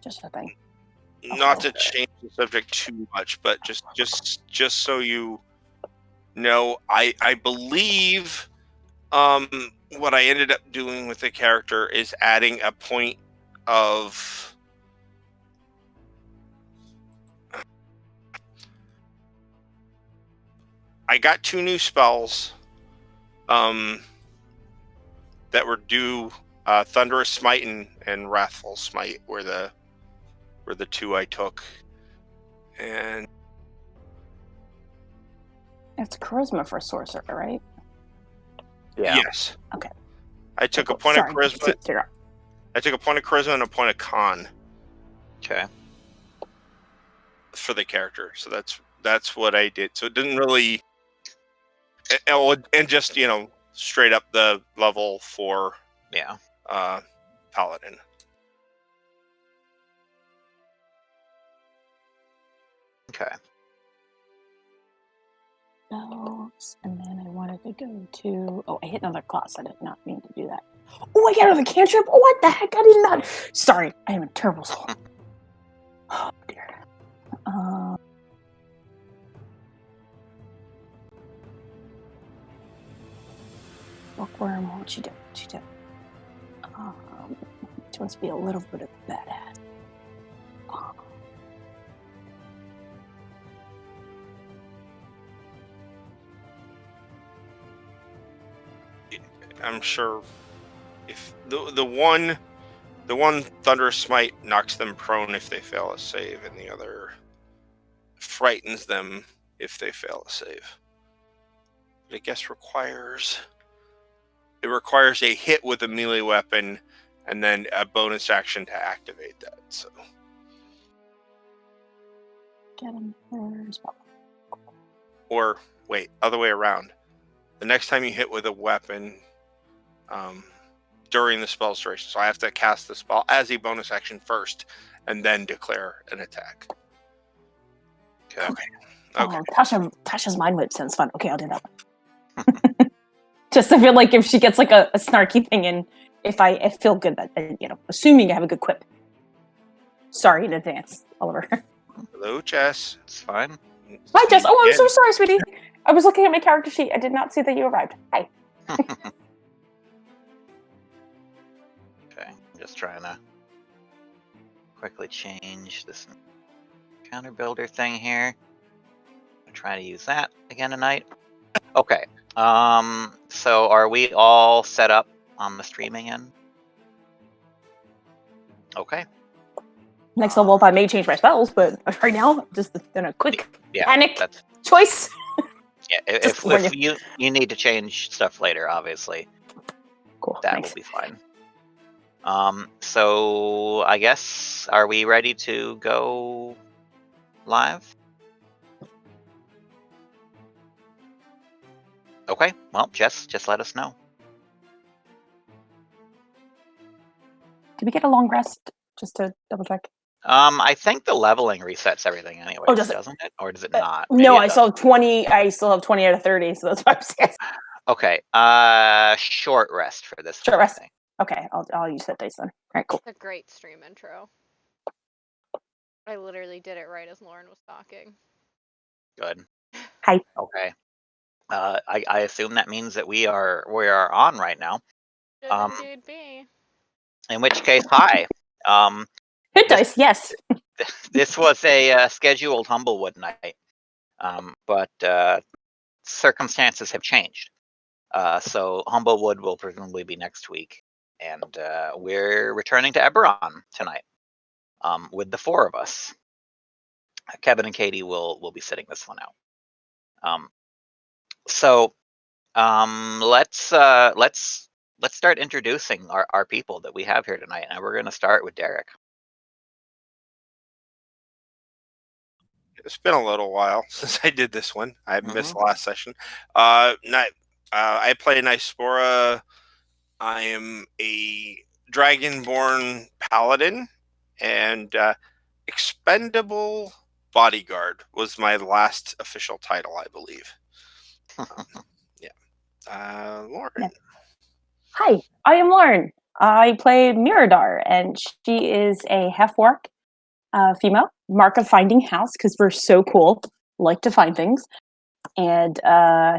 Just a thing. Not to change the subject too much, but just so you know, I believe what I ended up doing with the character is adding a point of I got 2 new spells that were due. Thunderous Smite and Wrathful Smite were the 2 I took, and it's charisma for sorcerer, right? Yeah. Yes. Okay. I took a point of charisma. I took a point of charisma and a point of con. Okay. For the character, so that's what I did. So it didn't really, and just straight up the level for paladin. Okay. And then I wanted to go to. Oh, I hit another class. I did not mean to do that. Oh, I got another cantrip. Oh, what the heck? I did not. Sorry, I am a terrible soul. Oh dear. Bookworm, what would she do? She wants to be a little bit of a badass. I'm sure if the one Thunderous Smite knocks them prone if they fail a save, and the other frightens them if they fail a save. But I guess requires a hit with a melee weapon and then a bonus action to activate that. So get him her spell. Or wait, other way around. The next time you hit with a weapon during the spell's duration, so I have to cast the spell as a bonus action first and then declare an attack. Okay. Oh, Tasha's mind whip sounds fun. Okay, I'll do that one. Just to feel like if she gets like a snarky thing, and if I feel good that assuming I have a good quip. Sorry in advance, Oliver. Hello, Jess. It's fine. Hi, Jess. Oh, I'm so sorry, sweetie. I was looking at my character sheet. I did not see that you arrived. Hi. Okay, I'm just trying to quickly change this counter builder thing here. I'm trying to use that again tonight. Okay. So are we all set up on the streaming end? Okay. Next level up, I may change my spells, but right now, just in a quick panic choice. Yeah, if you need to change stuff later, obviously, cool. That will be fine. So I guess, are we ready to go live? Okay, well, just let us know. Did we get a long rest? Just to double check. I think the leveling resets everything anyway. Oh, doesn't it? Or does it not? No, I still have 20. I still have 20 out of 30, so that's what I'm saying. Okay. Short rest for this. Short rest. Okay, I'll use that dice then. All right, cool. It's a great stream intro. I literally did it right as Lauren was talking. Good. Hi. Okay. I assume that means that we are on right now. Should indeed be. In which case, hi. Hit dice, yes. This was a scheduled Humblewood night, but circumstances have changed. So Humblewood will presumably be next week, and we're returning to Eberron tonight with the 4 of us. Kevin and Katie will be sitting this one out. So let's start introducing our people that we have here tonight, and we're going to start with Derek. It's been a little while since I did this one. I missed the last session. I play Nyspora. I am a Dragonborn Paladin, and Expendable Bodyguard was my last official title, I believe. Lauren. Hi, I am Lauren. I play Miradar, and she is a half-orc female. Mark of Finding House, because we're so cool. Like to find things. And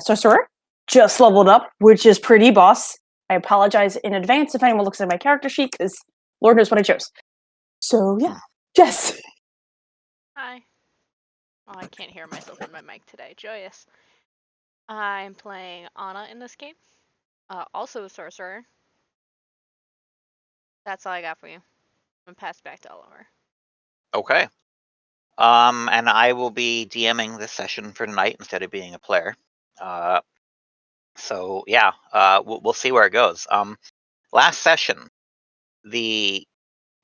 Sorcerer, just leveled up, which is pretty boss. I apologize in advance if anyone looks at my character sheet, because Lord knows what I chose. So, yeah. Jess. Hi. Oh, I can't hear myself in my mic today. Joyous. I'm playing Anna in this game. Also a sorcerer. That's all I got for you. I'm gonna pass it back to Oliver. Okay. And I will be DMing this session for tonight instead of being a player. So yeah, we'll see where it goes. Last session, the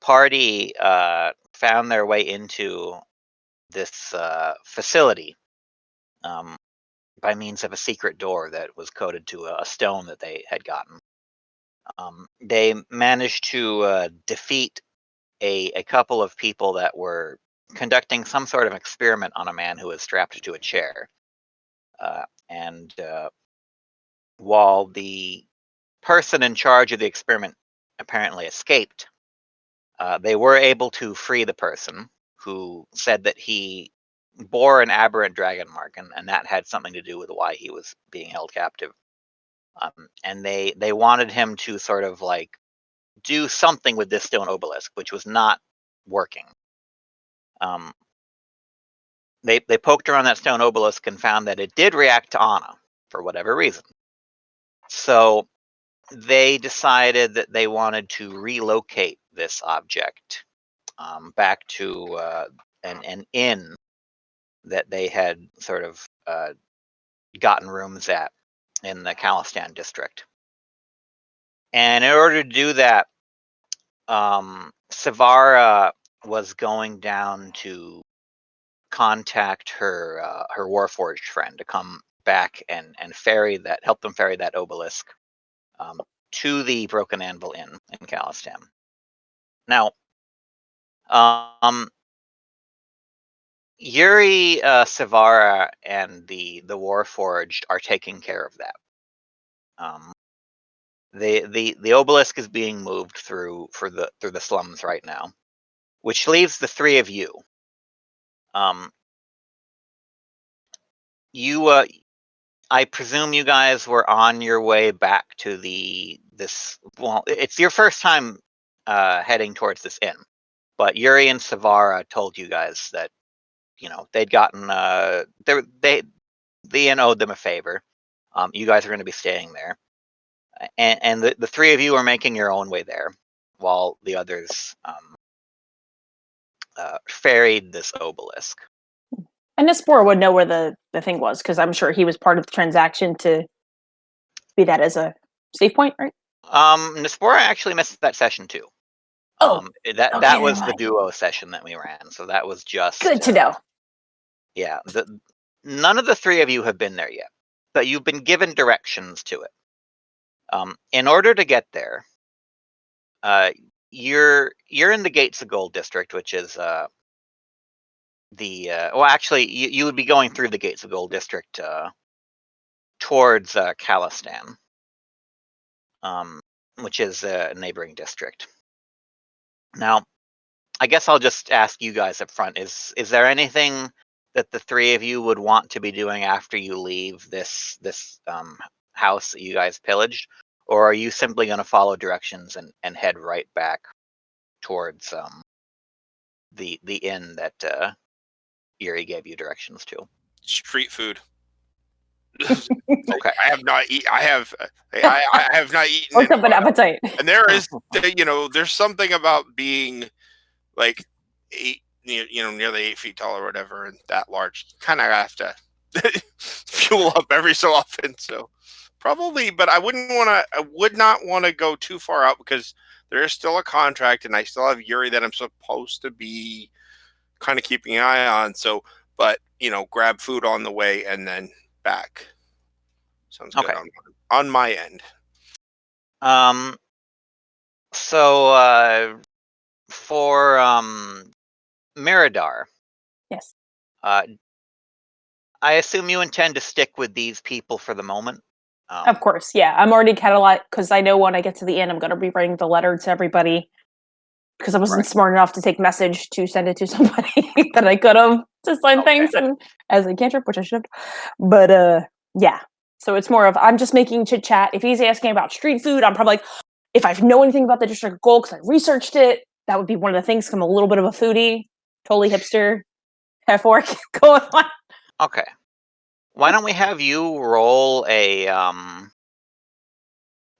party found their way into this facility by means of a secret door that was coded to a stone that they had gotten. They managed to defeat a couple of people that were conducting some sort of experiment on a man who was strapped to a chair. And while the person in charge of the experiment apparently escaped, they were able to free the person, who said that he bore an aberrant dragon mark, and that had something to do with why he was being held captive. And they wanted him to sort of like do something with this stone obelisk, which was not working. They poked around that stone obelisk and found that it did react to Anna for whatever reason. So they decided that they wanted to relocate this object back to an inn that they had sort of gotten rooms at in the Khalistan district. And in order to do that, Savara was going down to contact her her Warforged friend to come back and help them ferry that obelisk to the Broken Anvil Inn in Khalistan. Now, Yuri, Savara, and the Warforged are taking care of that. The obelisk is being moved through the slums right now, which leaves the three of you. I presume you guys were on your way back to this. Well, it's your first time heading towards this inn, but Yuri and Savara told you guys that they'd gotten the inn owed them a favor. You guys are going to be staying there, and the three of you are making your own way there, while the others ferried this obelisk. And Nispora would know where the thing was, because I'm sure he was part of the transaction to be that as a save point, right? Nispora actually missed that session too. That was the duo session that we ran, so that was just good to know. Yeah, none of the three of you have been there yet, but you've been given directions to it. In order to get there, you're in the Gates of Gold district, which is you would be going through the Gates of Gold district towards Khalistan, which is a neighboring district. Now, I guess I'll just ask you guys up front: is there anything that the three of you would want to be doing after you leave this house that you guys pillaged, or are you simply going to follow directions and head right back towards the inn that Yuri gave you directions to? Street food. Okay. I have not I have not eaten. Worked up an appetite. And there is, there's something about being like near the 8 feet tall or whatever, and that large. Kind of have to fuel up every so often. So probably, but I would not want to go too far out, because there is still a contract, and I still have Yuri that I'm supposed to be kind of keeping an eye on. So, but grab food on the way and then back. Sounds good on my end. So for Miradar, Yes. I assume you intend to stick with these people for the moment. Of course, yeah. I'm already cataloged because I know when I get to the end, I'm going to be writing the letter to everybody because I wasn't smart enough to take message to send it to somebody that I could have to sign things and as a cantrip, which I should have. But yeah. So it's more of I'm just making chit chat. If he's asking about street food, I'm probably like, if I know anything about the District of Gold because I researched it, that would be one of the things. I'm a little bit of a foodie, totally hipster, half orc going on. Okay. Why don't we have you roll a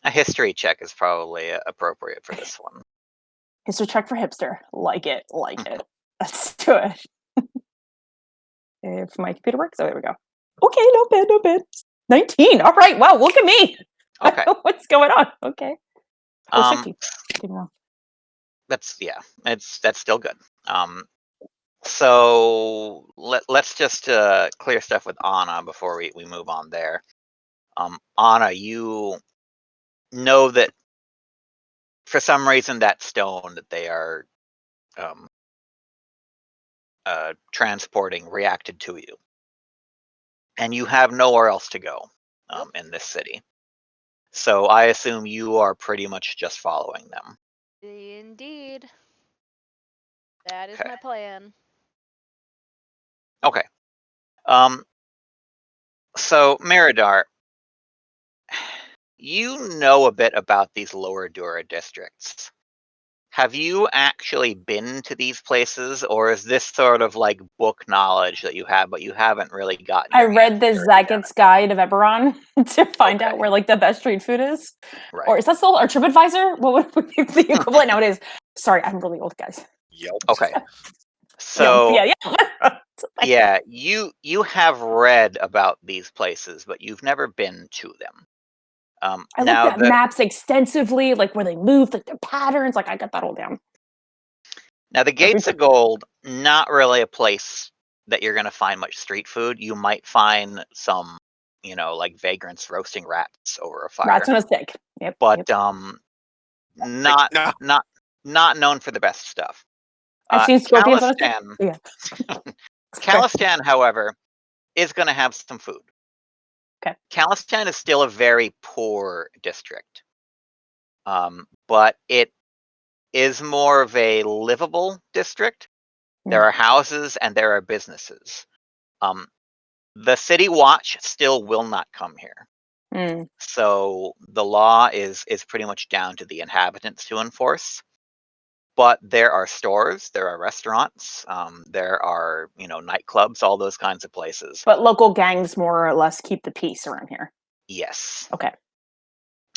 history check is probably appropriate for this one. History check for hipster. Like it. Let's do it. If my computer works, there we go. Okay, not bad. 19. All right. Wow, look at me. Okay. What's going on? Okay. Oh, 50. That's still good. So let's just clear stuff with Anna before we move on there. Anna, you know that for some reason that stone that they are transporting reacted to you, and you have nowhere else to go in this city. So I assume you are pretty much just following them. Indeed. That is Okay. my plan. Okay. So Miradar, you know a bit about these Lower Dura districts. Have you actually been to these places, or is this sort of like book knowledge that you have, but you haven't really gotten I your read hands the dirty on it? Zagat's Guide of Eberron to find out where like the best street food is. Right. Or is that still our TripAdvisor? What would be the equivalent nowadays? Sorry, I'm really old, guys. Yelp. Okay. So yeah. you have read about these places, but you've never been to them. I now looked at maps extensively, like where they moved, like their patterns. Like I got that all down. Now the Gates of Gold, not really a place that you're going to find much street food. You might find some, like vagrants roasting rats over a fire. Rats on a stick. Yep. But No. not known for the best stuff. I've seen scorpions on a stick. Calistan, Yeah. Calistan, however, is going to have some food. Okay. Calistan is still a very poor district, but it is more of a livable district. There are houses and there are businesses. The City Watch still will not come here. So the law is pretty much down to the inhabitants to enforce. But there are stores, there are restaurants, there are, nightclubs, all those kinds of places. But local gangs more or less keep the peace around here. Yes. Okay.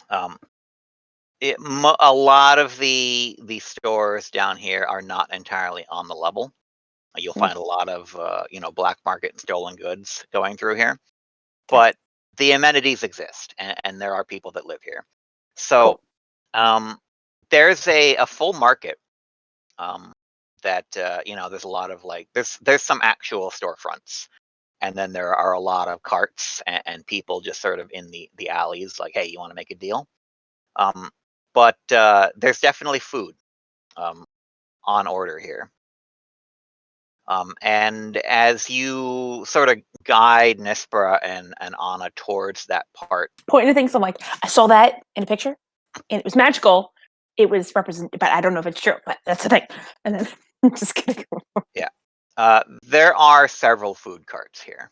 A lot of the stores down here are not entirely on the level. You'll find a lot of, black market and stolen goods going through here. But the amenities exist, and there are people that live here. So there's a full market that, there's a lot of there's some actual storefronts. And then there are a lot of carts and people just sort of in the alleys like, hey, you want to make a deal? But there's definitely food on order here. And as you sort of guide Nispera and Anna towards that part. Pointing to things, I'm like, I saw that in a picture, and it was magical. It was represented, but I don't know if it's true, but that's the thing. And then I'm just kidding. Yeah. There are several food carts here.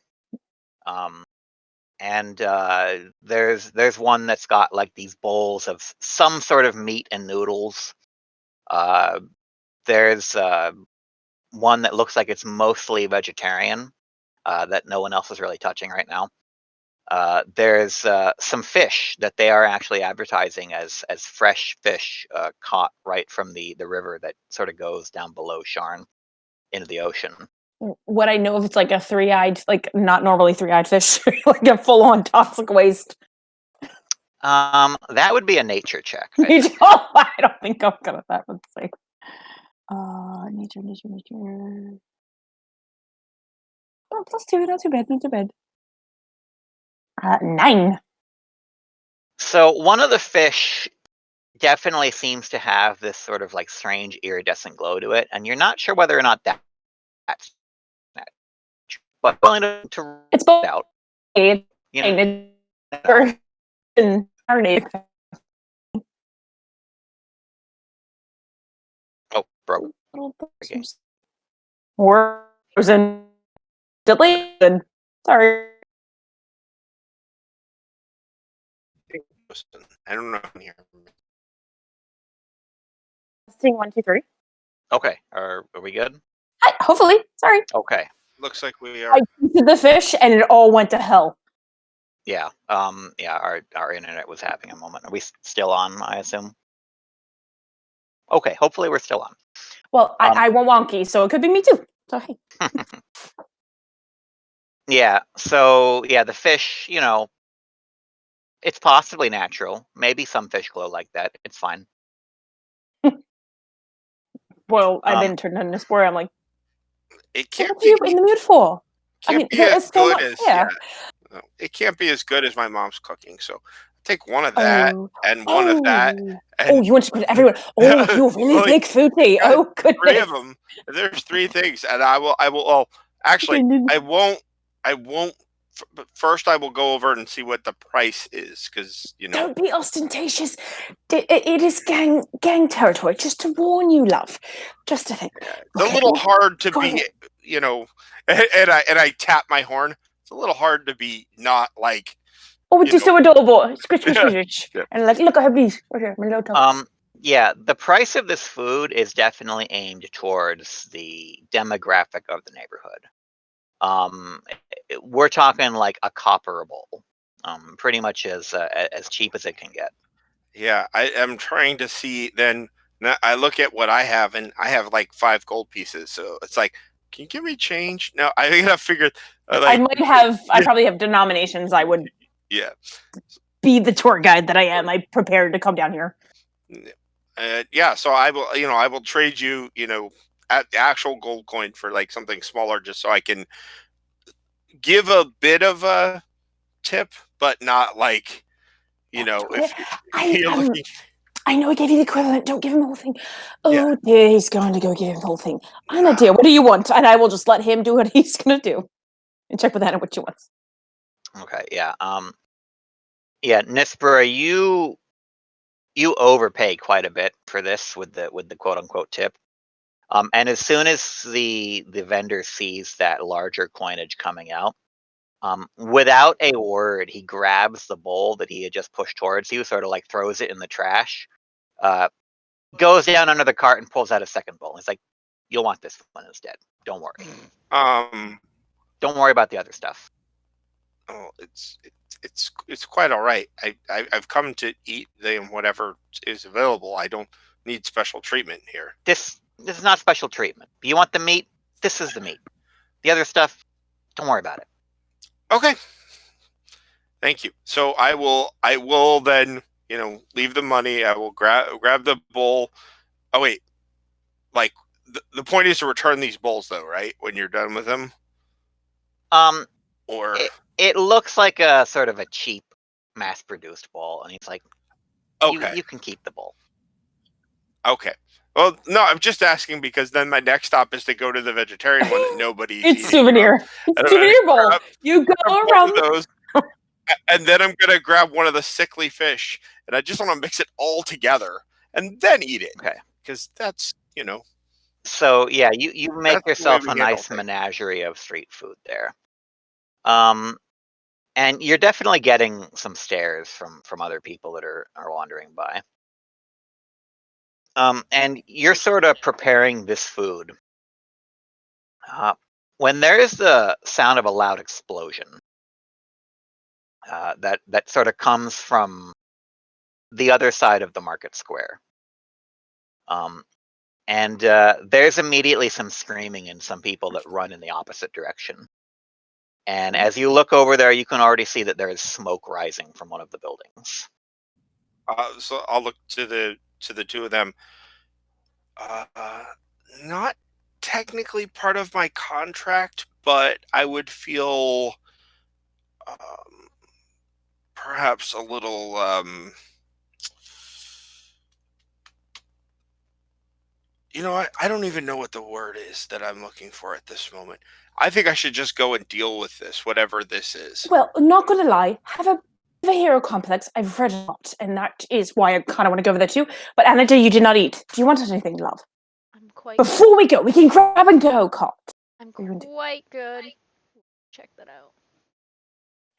And there's one that's got like these bowls of some sort of meat and noodles. There's one that looks like it's mostly vegetarian, that no one else is really touching right now. There's some fish that they are actually advertising as fresh fish caught right from the river that sort of goes down below Sharn into the ocean. Would I know if it's like a three-eyed, like not normally three-eyed fish, like a full-on toxic waste? That would be a nature check. I don't think I'm gonna that would say. Nature. Oh, +2, not too bad. 9. So one of the fish definitely seems to have this sort of like strange iridescent glow to it, and you're not sure whether or not that's but willing to it's both. out. marinade. Oh, broke. Okay. Frozen. Delayed. Sorry. I don't know here. Testing 1, 2, 3. Okay, are we good? Hi, hopefully. Sorry. Okay. Looks like we are. I tasted the fish and it all went to hell. Yeah. Yeah. Our internet was having a moment. Are we still on? I assume. Okay. Hopefully, we're still on. Well, I went wonky, so it could be me too. So hey. Yeah. So yeah, the fish. It's possibly natural. Maybe some fish glow like that. It's fine. Well, I've been turned into a spore. I'm like, It so can't what are you be. in the mood for? I Can't mean, be there as is so good much. as Yeah. No, it can't be as good as my mom's cooking. So take one of that Oh. and one of that, Oh, and you want to put everyone? Oh, you're really Like, big foodie. got Oh, goodness. 3 of them. There's 3 things, and I will. Well, actually, I won't. But first, I will go over and see what the price is, because Don't be ostentatious. It is gang territory. Just to warn you, love. Just to think. it's a little hard to be, and I tap my horn. It's a little hard to be not like. Oh, it's so adorable. Scritch, scritch, Yeah. scritch. Yeah. And like, look at Harpies. Right here, Minotaur. Yeah, the price of this food is definitely aimed towards the demographic of the neighborhood. We're talking like a copper a bowl, pretty much as cheap as it can get. Yeah, I am trying to see. Then I look at what I have, and I have like 5 gold pieces. So it's like, can you give me change? No, I gotta figure. I might have. I probably have denominations. I would. Yeah. Be the tour guide that I am. I prepared to come down here. Yeah. So I will. I will trade you. At the actual gold coin for like something smaller, just so I can give a bit of a tip, but not like. If you're looking. I know I gave you the equivalent. Don't give him the whole thing. Oh Yeah. dear, he's going to go give him the whole thing. Anna dear, what do you want? And I will just let him do what he's gonna do. And check with Anna what she wants. Okay, yeah. Yeah, Nispera, you overpay quite a bit for this with the quote unquote tip. And as soon as the vendor sees that larger coinage coming out, without a word, he grabs the bowl that he had just pushed towards you, sort of like throws it in the trash, goes down under the cart and pulls out a second bowl. He's like, "You'll want this one instead. Don't worry. Don't worry about the other stuff." Oh, it's quite all right. I've come to eat whatever is available. I don't need special treatment here. This is not special treatment. You want the meat? This is the meat. The other stuff, don't worry about it. Okay. Thank you. So I will then, leave the money. I will grab the bowl. Oh wait. Like the point is to return these bowls though, right? When you're done with them? Or it looks like a sort of a cheap mass-produced bowl, and he's like, okay. You can keep the bowl. Okay. Well, no, I'm just asking because then my next stop is to go to the vegetarian one that nobody's eating. It's souvenir. It's souvenir bowl. You go around those, and then I'm gonna grab one of the sickly fish, and I just want to mix it all together and then eat it. Okay. Because that's So yeah, you make yourself a we handle nice things. menagerie of street food there. And you're definitely getting some stares from other people that are wandering by. And you're sort of preparing this food. When there is the sound of a loud explosion, that sort of comes from the other side of the market square. And there's immediately some screaming and some people that run in the opposite direction. And as you look over there, you can already see that there is smoke rising from one of the buildings. So I'll look to the 2 of them. Not technically part of my contract, but I would feel perhaps a little I don't even know what the word is that I'm looking for at this moment. I think I should just go and deal with this, whatever this is. Well, not gonna lie, have a hero complex. I've read a lot, and that is why I kind of want to go over there too. But Anada, you did not eat. Do you want anything, love? I'm quite. Before we go, we can grab and go, Carpe. I'm What are you gonna do? quite good. Check that out.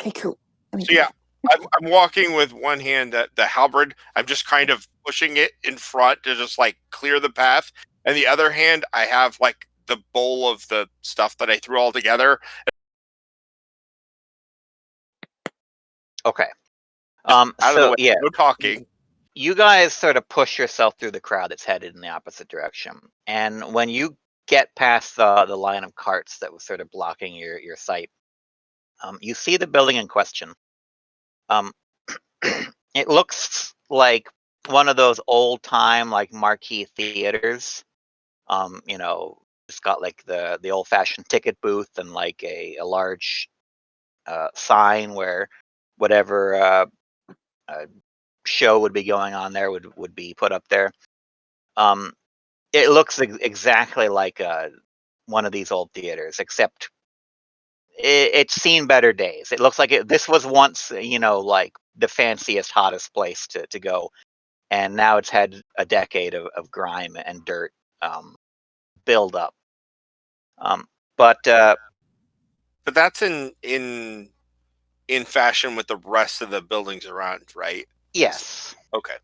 Okay, cool. Let me So do yeah, I'm walking with one hand at the halberd. I'm just kind of pushing it in front to just like clear the path, and the other hand I have like the bowl of the stuff that I threw all together. Okay. Out of the So way, yeah, no talking. you guys sort of push yourself through the crowd that's headed in the opposite direction, and when you get past the line of carts that was sort of blocking your sight, you see the building in question. It looks like one of those old time like marquee theaters. It's got like the old fashioned ticket booth and like a large sign where whatever show would be going on there would be put up there. It looks exactly like one of these old theaters, except it's seen better days. It looks like this was once, like the fanciest, hottest place to go, and now it's had a decade of grime and dirt build up. But that's in fashion with the rest of the buildings around, right? yes, Okay.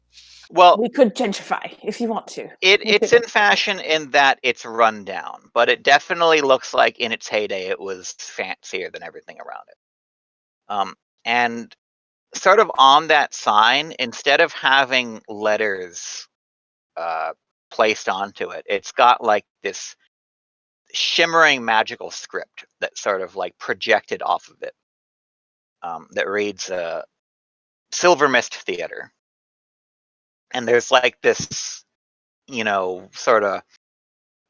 well, we could gentrify if you want to. it's in fashion in that it's run down, but it definitely looks like in its heyday it was fancier than everything around it. And sort of on that sign, instead of having letters placed onto it, it's got like this shimmering magical script that sort of like projected off of it, that reads Silver Mist Theater. And there's like this, sort of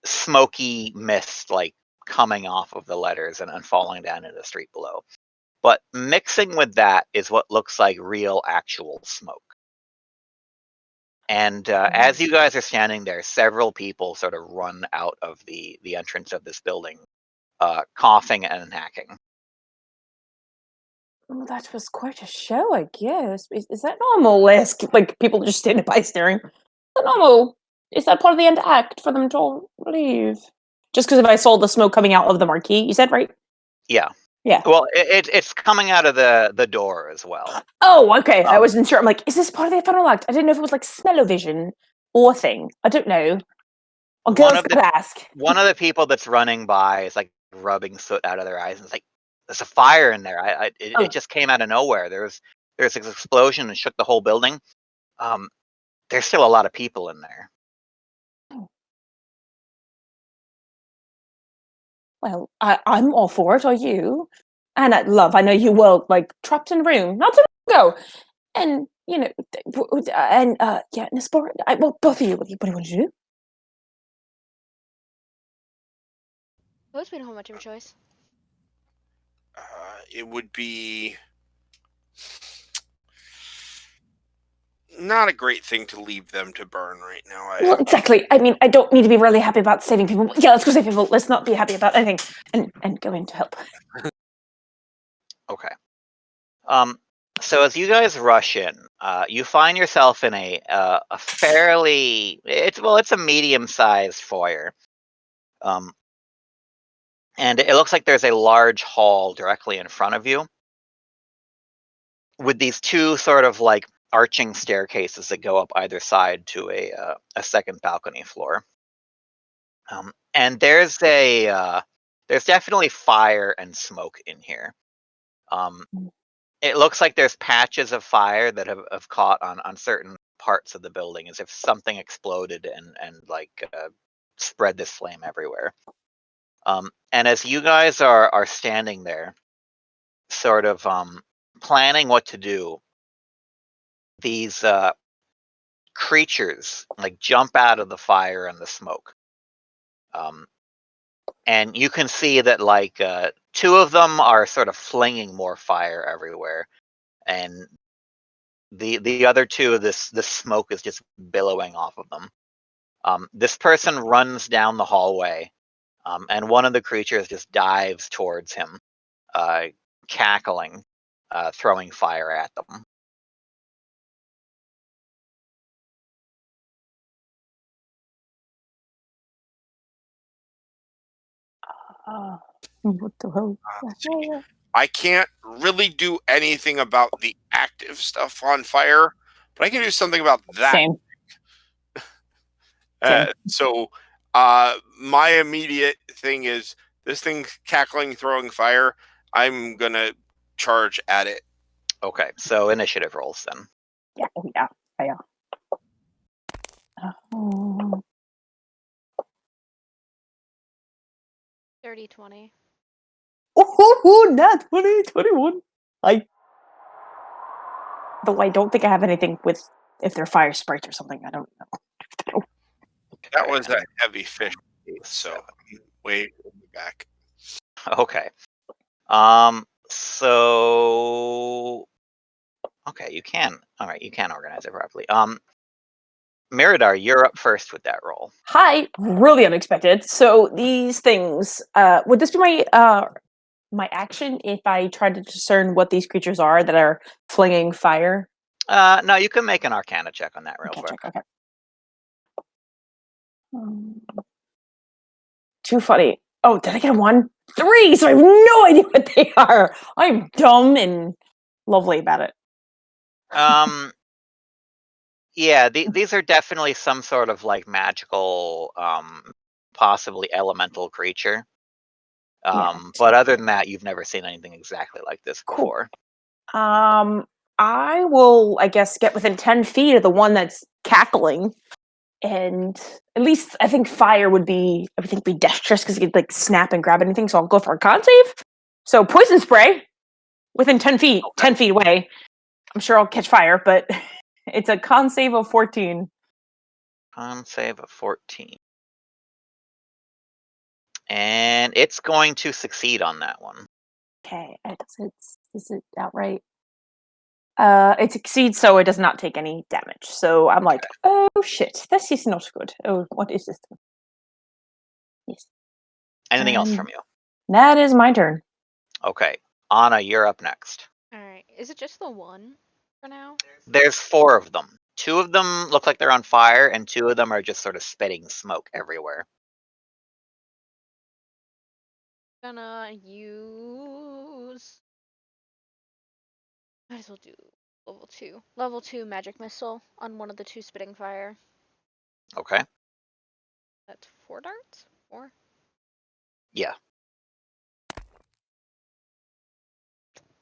smoky mist like coming off of the letters and falling down into the street below. But mixing with that is what looks like real, actual smoke. And as you guys are standing there, several people sort of run out of the entrance of this building, coughing and hacking. Well, that was quite a show, I guess. Is that normal? Like people just standing by staring. Is that normal? Is that part of the end act for them to leave? Just because if I saw the smoke coming out of the marquee, you said, right? Yeah. Yeah. Well, it's coming out of the door as well. Oh, okay. I wasn't sure. I'm like, is this part of the ephemeral act? I didn't know if it was like smell-o-vision or thing. I don't know. I'll go ask. One of the people that's running by is like rubbing soot out of their eyes and it's like, there's a fire in there. It just came out of nowhere. There's this explosion and shook the whole building. There's still a lot of people in there. Well, I'm all for it. Are you? And love, I know you were like trapped in a room not too long ago, and yeah, Nispor, well, both of you. What do you want to do? Those we don't have much of a choice. It would be not a great thing to leave them to burn right now. Well, exactly. I mean, I don't need to be really happy about saving people. Yeah, let's go save people. Let's not be happy about anything and go in to help. Okay. So as you guys rush in, you find yourself in a fairly it's a medium-sized foyer. And it looks like there's a large hall directly in front of you with these two sort of like arching staircases that go up either side to a second balcony floor. And there's definitely fire and smoke in here. It looks like there's patches of fire that have caught on certain parts of the building, as if something exploded and like spread this flame everywhere. And as you guys are standing there, sort of planning what to do, these creatures like jump out of the fire and the smoke. And you can see that like two of them are sort of flinging more fire everywhere, and the other two, this smoke is just billowing off of them. This person runs down the hallway, and one of the creatures just dives towards him, cackling, throwing fire at them. What the hell? See, I can't really do anything about the active stuff on fire, but I can do something about that. Same. So my immediate thing is this thing's cackling, throwing fire. I'm gonna charge at it. Okay, so initiative rolls then. Yeah. 30-20. Oh, not 2021. Though I don't think I have anything with if they're fire sprites or something. I don't know. That was a heavy fish, so I'm way back. Okay. So okay, you can. All right, you can organize it properly. Miradar, you're up first with that roll. Hi, really unexpected. So these things, would this be my action if I try to discern what these creatures are that are flinging fire? No, you can make an Arcana check on that real quick. Okay. Too funny. Oh, did I get a 1? 3, so I have no idea what they are. I'm dumb and lovely about it. Yeah, these are definitely some sort of like magical, possibly elemental creature. But other than that, you've never seen anything exactly like this before. I will, I guess, get within 10 feet of the one that's cackling. And at least I think fire would be, be dexterous because you could like snap and grab anything. So I'll go for a con save. So poison spray within 10 feet, 10 feet away. I'm sure I'll catch fire, but it's a con save of 14. Con save of 14. And it's going to succeed on that one. Okay, is it outright? It succeeds, so it does not take any damage. So I'm like, oh shit, this is not good. Oh, what is this? Yes. Anything else from you? That is my turn. Okay, Anna, you're up next. All right. Is it just the one for now? There's 4 of them. 2 of them look like they're on fire, and 2 of them are just sort of spitting smoke everywhere. Gonna use. Might as well do level 2. Level 2 magic missile on one of the 2 spitting fire. Okay. That's 4 darts? 4? Yeah.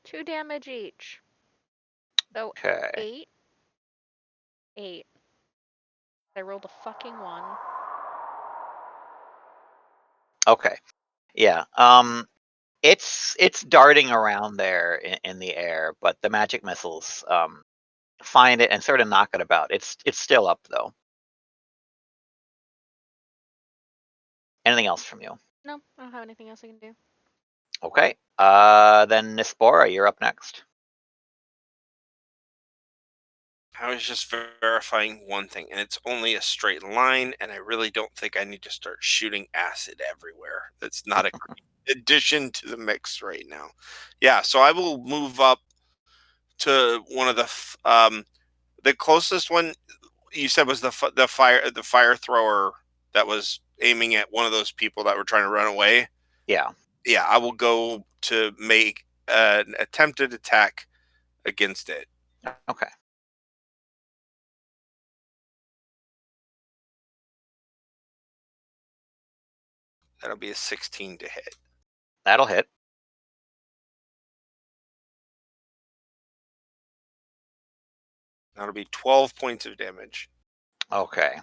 2 damage each. So Okay. 8. 8. I rolled a fucking 1. Okay. Yeah. It's darting around there in the air, but the magic missiles find it and sort of knock it about. It's still up though. Anything else from you? No, I don't have anything else I can do. Okay. Then Nispora, you're up next. I was just verifying one thing, and it's only a straight line, and I really don't think I need to start shooting acid everywhere. That's not a great addition to the mix right now. Yeah, so I will move up to one of the closest one you said was the fire thrower that was aiming at one of those people that were trying to run away. Yeah. Yeah, I will go to make an attempted attack against it. Okay. That'll be a 16 to hit. That'll hit. That'll be 12 points of damage. Okay.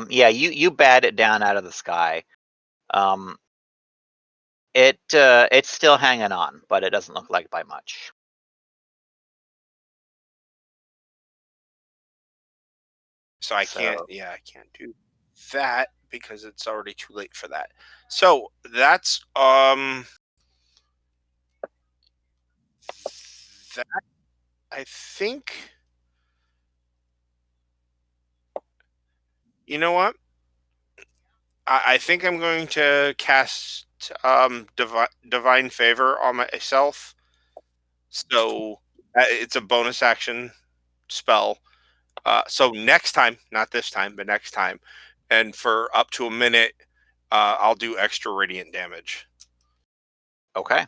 Yeah, you bat it down out of the sky. It's still hanging on, but it doesn't look like by much. So I can't do that because it's already too late for that. So that's that I think. You know what? I think I'm going to cast divine favor on myself. So it's a bonus action spell. So next time, not this time, but next time, and for up to a minute, I'll do extra radiant damage. Okay.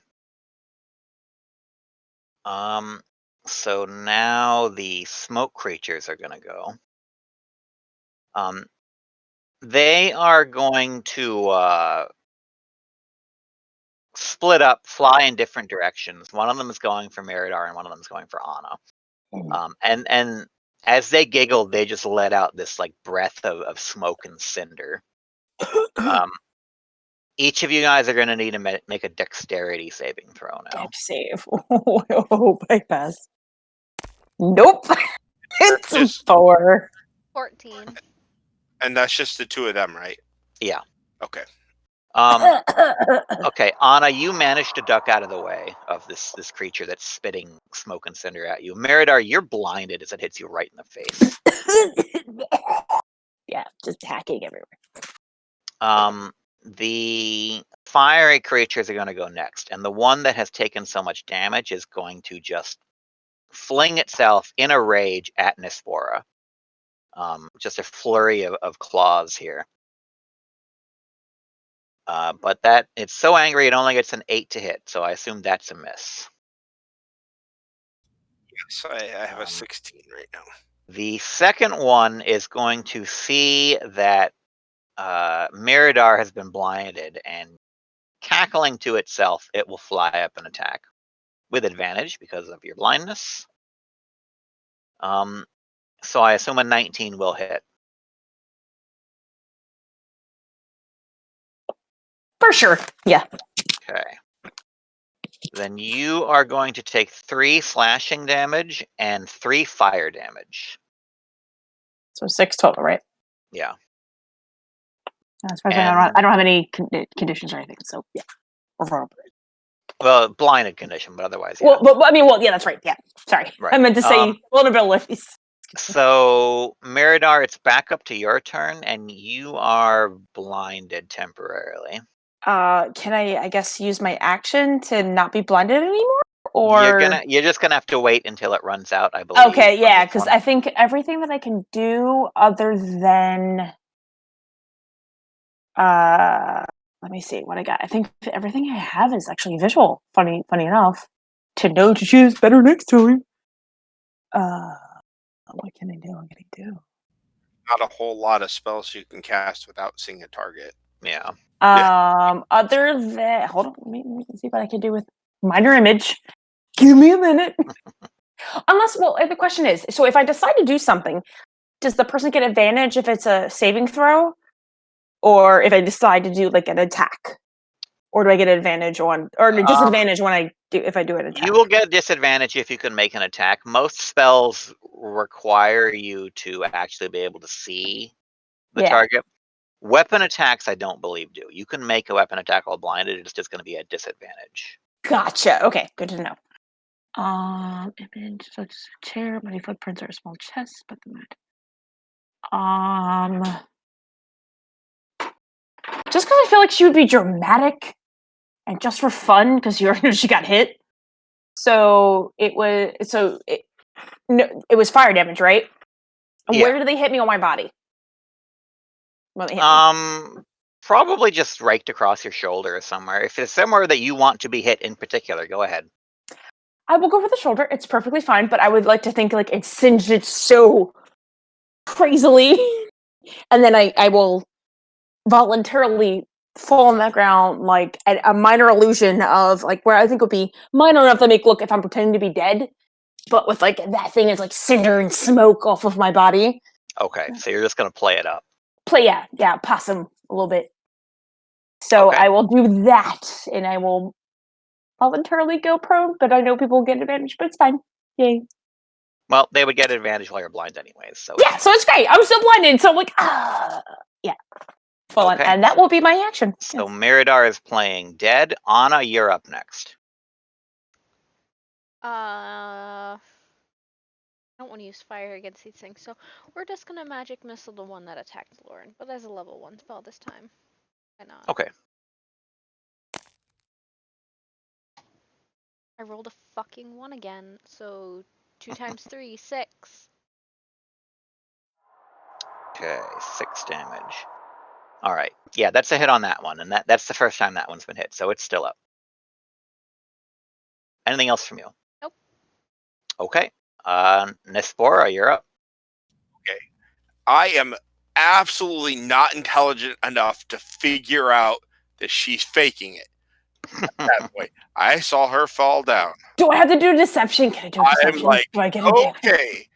So now the smoke creatures are gonna go. They are going to split up, fly in different directions. One of them is going for Meridar, and one of them is going for Anna. And as they giggle, they just let out this like breath of smoke and cinder. Each of you guys are going to need to make a dexterity saving throw now. Dex save. Oh, I pass. Nope. It's Just- 4. 14. And that's just the two of them, right? Yeah. Okay. Okay, Anna, you managed to duck out of the way of this creature that's spitting smoke and cinder at you. Meridar, you're blinded as it hits you right in the face. Yeah, just hacking everywhere. The fiery creatures are going to go next, and the one that has taken so much damage is going to just fling itself in a rage at Nispora. Just a flurry of claws here. But that it's so angry it only gets an 8 to hit, so I assume that's a miss. Yes, I have a 16 right now. The second one is going to see that Meridar has been blinded, and cackling to itself, it will fly up and attack with advantage because of your blindness. So I assume a 19 will hit. For sure. Yeah. Okay. Then you are going to take 3 slashing damage and 3 fire damage. So 6 total, right? Yeah. As far as I don't have any conditions or anything. So yeah, or vulnerable. Well, blinded condition, but otherwise, yeah. Well, I mean, yeah, that's right. Yeah, sorry, Right. I meant to say vulnerabilities. So Meridar, it's back up to your turn, and you are blinded temporarily. Can I guess, use my action to not be blinded anymore? Or you're just gonna have to wait until it runs out, I believe. Okay, yeah, because I think everything that I can do other than let me see what I got. I think everything I have is actually visual. Funny enough, to know to choose better next time. What can I do? Not a whole lot of spells you can cast without seeing a target. Yeah. Other than hold on, let me see what I can do with minor image. Give me a minute. Unless, well, the question is, so if I decide to do something, does the person get advantage if it's a saving throw, or if I decide to do like an attack, or do I get advantage on, or disadvantage when if I do an attack? You will get disadvantage if you can make an attack. Most spells require you to actually be able to see the target. Weapon attacks, I don't believe do. You can make a weapon attack while blinded. It's just going to be a disadvantage. Gotcha. Okay, good to know. Image such as a chair. Many footprints are a small chest, but the just because I feel like she would be dramatic and just for fun because she got hit. So it was fire damage, right? Yeah. Where do they hit me on my body? When they hit me? Probably just right across your shoulder or somewhere. If it's somewhere that you want to be hit in particular, go ahead. I will go for the shoulder. It's perfectly fine, but I would like to think like it singed it so crazily, and then I will voluntarily fall on the ground like a minor illusion of like where I think would be minor enough to make look if I'm pretending to be dead, but with like that thing is like cinder and smoke off of my body. Okay, so you're just gonna play it up. Yeah, possum a little bit. So okay. I will do that, and I will voluntarily go prone, but I know people will get advantage, but it's fine. Yay. Well, they would get advantage while you're blind anyways, so yeah, so it's great. I'm still blinded, so I'm like, yeah. Well, okay. and that will be my action. So Meridar is playing dead. Anna, you're up next. I don't want to use fire against these things, so we're just gonna magic missile the one that attacked Lauren, but as a level 1 spell this time. Why not? Okay. I rolled a fucking 1 again, so 2 times 3, 6. Okay, 6 damage. All right. Yeah, that's a hit on that one, and that's the first time that one's been hit, so it's still up. Anything else from you? Nope. Okay. Nespora, you're up. Okay. I am absolutely not intelligent enough to figure out that she's faking it. That way, I saw her fall down. Do I have to do deception? Can I do I'm deception? like, Do I get advantage? okay.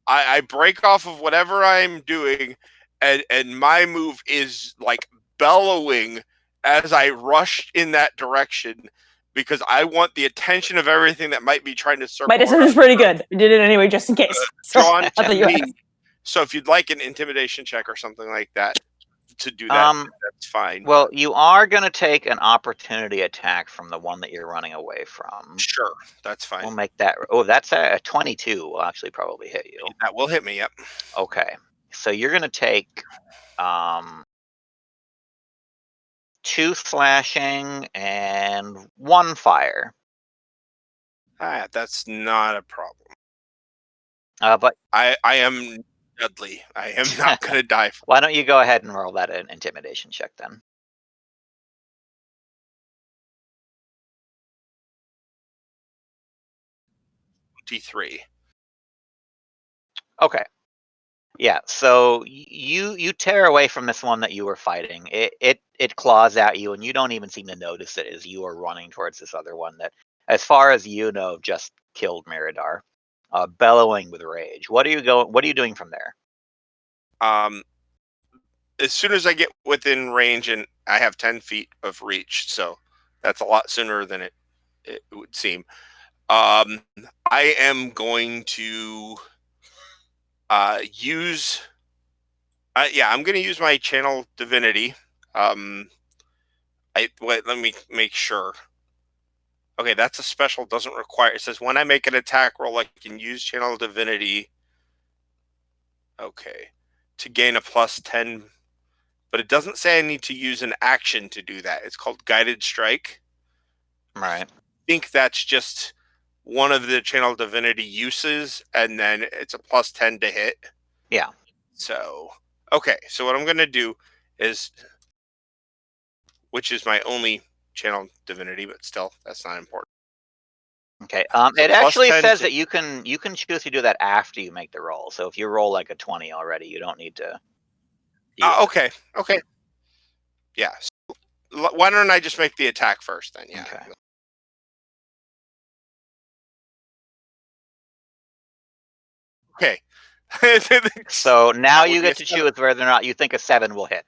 I break off of whatever I'm doing, and my move is like bellowing as I rush in that direction because I want the attention of everything that might be trying to circle My deception is pretty good. I did it anyway, just in case. So, drawn I to thought you me. asked. So if you'd like an intimidation check or something like that to do that, that's fine. Well, you are going to take an opportunity attack from the one that you're running away from. Sure, that's fine. We'll make that. Oh, that's a 22. Will actually probably hit you. That will hit me. Yep. Okay, so you're going to take 2 slashing and 1 fire. That's not a problem. But I am deadly. I am not going to die. Why don't you go ahead and roll that an intimidation check then? T3. Okay. Yeah, so you tear away from this one that you were fighting. It claws at you, and you don't even seem to notice it as you are running towards this other one that, as far as you know, just killed Miradar, bellowing with rage. What are you doing from there? As soon as I get within range, and I have 10 feet of reach, so that's a lot sooner than it would seem. I am going to use. I'm going to use my channel divinity. Wait, let me make sure. Okay, that's a special. Doesn't require. It says when I make an attack roll, I can use channel divinity. Okay, to gain a +10, but it doesn't say I need to use an action to do that. It's called guided strike. Right. I think that's just one of the channel divinity uses, and then it's a +10 to hit. Yeah. So, okay. So what I'm going to do is, which is my only channel divinity, but still, that's not important. Okay. So It actually +10 says to- that you can choose to do that after you make the roll. So if you roll like a 20 already, you don't need to. Okay. Okay. Yeah. So, why don't I just make the attack first then? Yeah. Okay. Okay. So now That would you be get to choose whether or not you think a 7 will hit.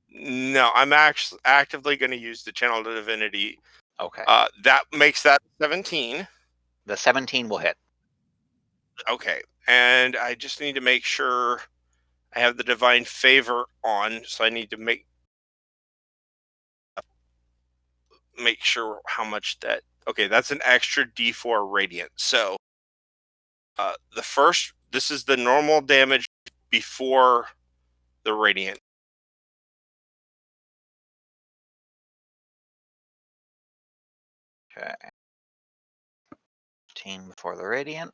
No, I'm actually actively going to use the channel divinity. Okay. That makes that 17. The 17 will hit. Okay, and I just need to make sure I have the divine favor on, so I need to make sure how much that. Okay, that's an extra D4 radiant. So, this is the normal damage before the radiant. Okay. 15 before the radiant.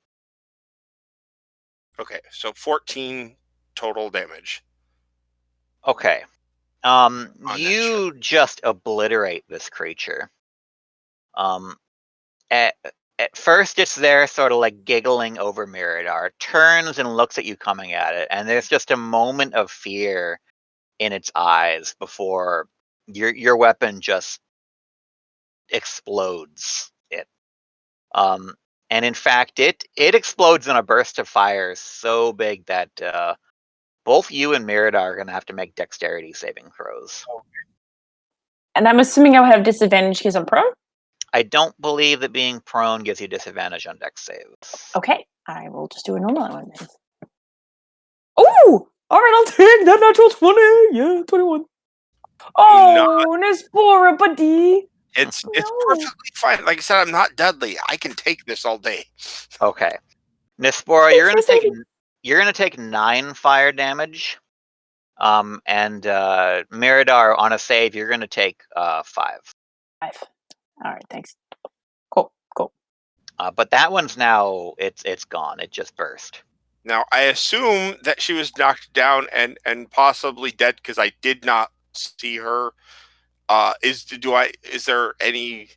Okay, so 14 total damage. Okay. that You just obliterate this creature. At first it's there sort of like giggling over Miradar, turns and looks at you coming at it, and there's just a moment of fear in its eyes before your weapon just explodes it. And in fact it explodes in a burst of fire so big that both you and Miradar are going to have to make dexterity saving throws. And I'm assuming I would have disadvantage because I'm prone? I don't believe that being prone gives you disadvantage on dex saves. Okay, I will just do a normal one then. Oh! Alright, I'll take that natural 20! Yeah, 21. Oh, Nespora, buddy! It's No. perfectly fine. Like I said, I'm not deadly. I can take this all day. Okay. Nespora, you're gonna take 9 fire damage. And Miradar, on a save, you're gonna take 5. 5. Alright, thanks. But that one's now it's gone. It just burst. Now, I assume that she was knocked down and possibly dead because I did not see her. Is there any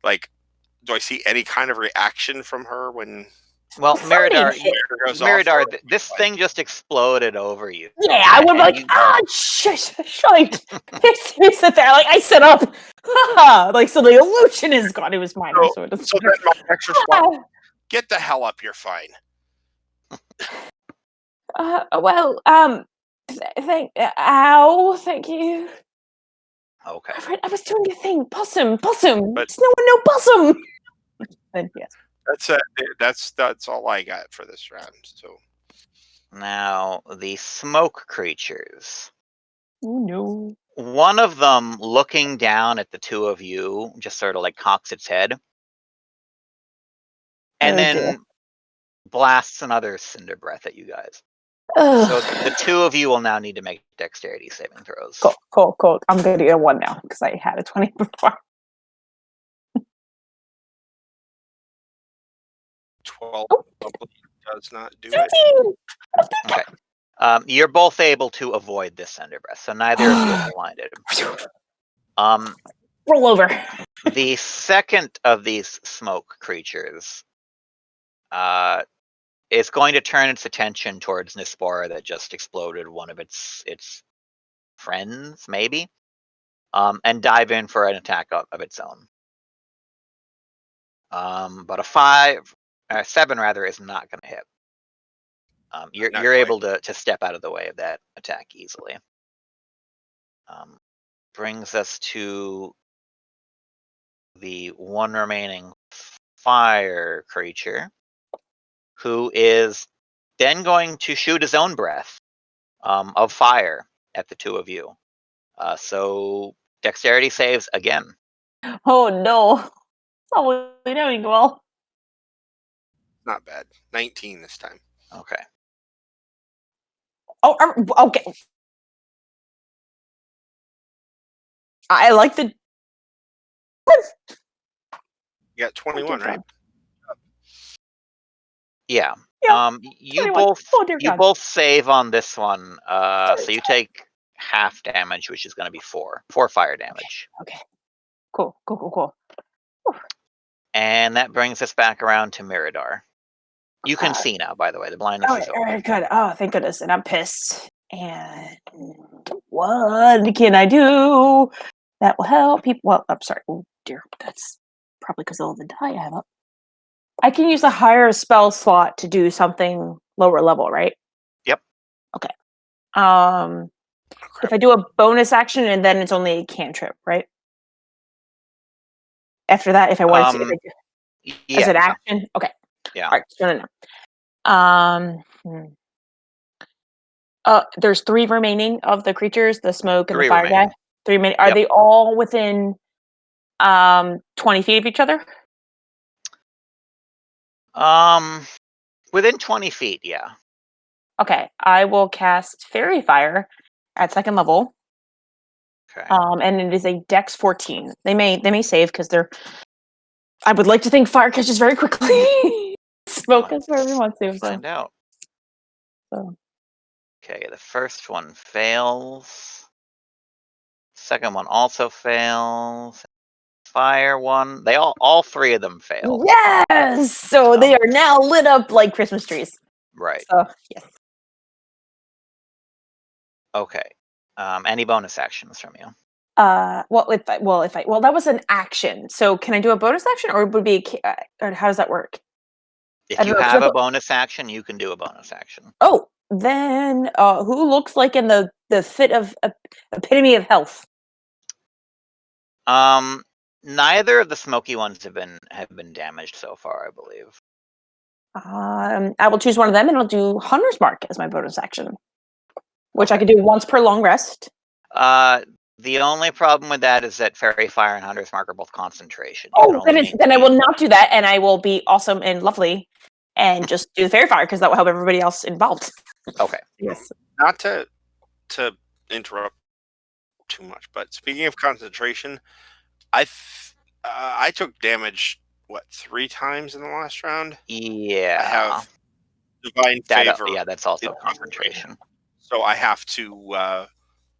like? Do I see any kind of reaction from her when? Well, Somebody Miradar, hit- goes off, Miradar, or- this thing just exploded over you. Yeah, I would be And like, shite. You sit there, like, I sit up. Like, so the illusion is gone. It was minor, so it doesn't So then matter. my next response, get the hell up, you're fine. Well, thank you. Okay. Alright, I was doing a thing. Possum. But- Does no one know possum? Then yes. That's it. That's all I got for this round. So Now the smoke creatures. Oh no. One of them, looking down at the two of you, just sort of like cocks its head, and Oh, then dear. blasts another cinder breath at you guys. Ugh. So the two of you will now need to make dexterity saving throws. Cool. I'm going to get a 1 now because I had a 20 before. 12 Oh. probably does not do it. 13! Okay. You're both able to avoid this cinder breath, so neither of you are blinded. Roll over. The second of these smoke creatures is going to turn its attention towards Nispora that just exploded one of its friends, maybe, and dive in for an attack of its own. But a 7 rather is not going to hit. You're Not able to step out of the way of that attack easily. Brings us to the one remaining fire creature, who is then going to shoot his own breath of fire at the two of you. So dexterity saves again. Oh no. Oh, we're doing well. Not bad. 19 this time. Okay. Oh, okay. I like the. You got 21, dear right? God. Yeah. Yeah, You 21. both Oh, dear you God. both save on this one. So you take half damage, which is going to be 4 fire damage. Okay. Cool. And that brings us back around to Miradar. You can see now, by the way. The blindness is over. Alright, good. Oh, thank goodness. And I'm pissed. And what can I do that will help people? Well, I'm sorry. Oh, dear. That's probably because of all the die I have up. I can use a higher spell slot to do something lower level, right? Yep. Okay. Oh, If crap. I do a bonus action and then it's only a cantrip, right? After that, if I wanted to, Yeah. as an action, okay. Yeah. All right, no. There's 3 remaining of the creatures, the smoke and 3 the fire remaining. guy. 3 remaining. Are Yep. they all within 20 feet of each other? Within 20 feet, yeah. Okay, I will cast Fairy Fire at 2nd level. Okay. And it is a Dex 14. They may save because they're. I would like to think fire catches very quickly. Smoke is where everyone wants to. So. Find out. So. Okay, the first one fails. Second one also fails. Fire one. They all 3 of them fail. Yes! So they are now lit up like Christmas trees. Right. So yes. Okay. Any bonus actions from you? Well, that was an action. So can I do a bonus action, or would it be, or how does that work? If I don't you know, 'cause have I a thought- bonus action, you can do a bonus action. Oh, then who looks like in the fit of epitome of health? Neither of the smoky ones have been damaged so far, I believe. I will choose one of them, and I'll do Hunter's Mark as my bonus action, which I Okay. can do once per long rest. The only problem with that is that Fairy Fire and Hunter's Mark are both concentration. Oh, then I will not do that, and I will be awesome and lovely, and just do the Fairy Fire because that will help everybody else involved. Okay. Yes. Not to interrupt too much, but speaking of concentration, I took damage 3 times in the last round? Yeah. I have divine favor. Yeah, that's also in concentration. So I have to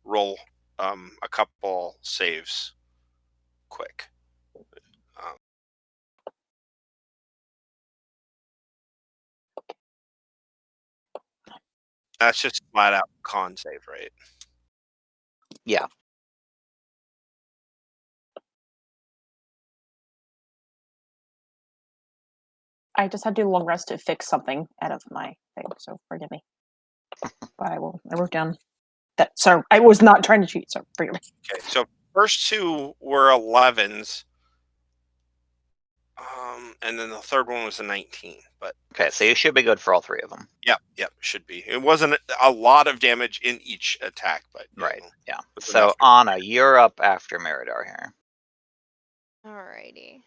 roll a couple saves quick. Um, that's just flat out con save, right? Yeah. I just had to do a long rest to fix something out of my thing, so forgive me. But I wrote down that. So I was not trying to cheat, so forgive me. Okay, so first 2 were 11s. And then the third one was a 19. But Okay, so you should be good for all 3 of them. Yep, should be. It wasn't a lot of damage in each attack, but Right. Yeah. was So enough to- Anna, you're up after Minotaur here. Alrighty.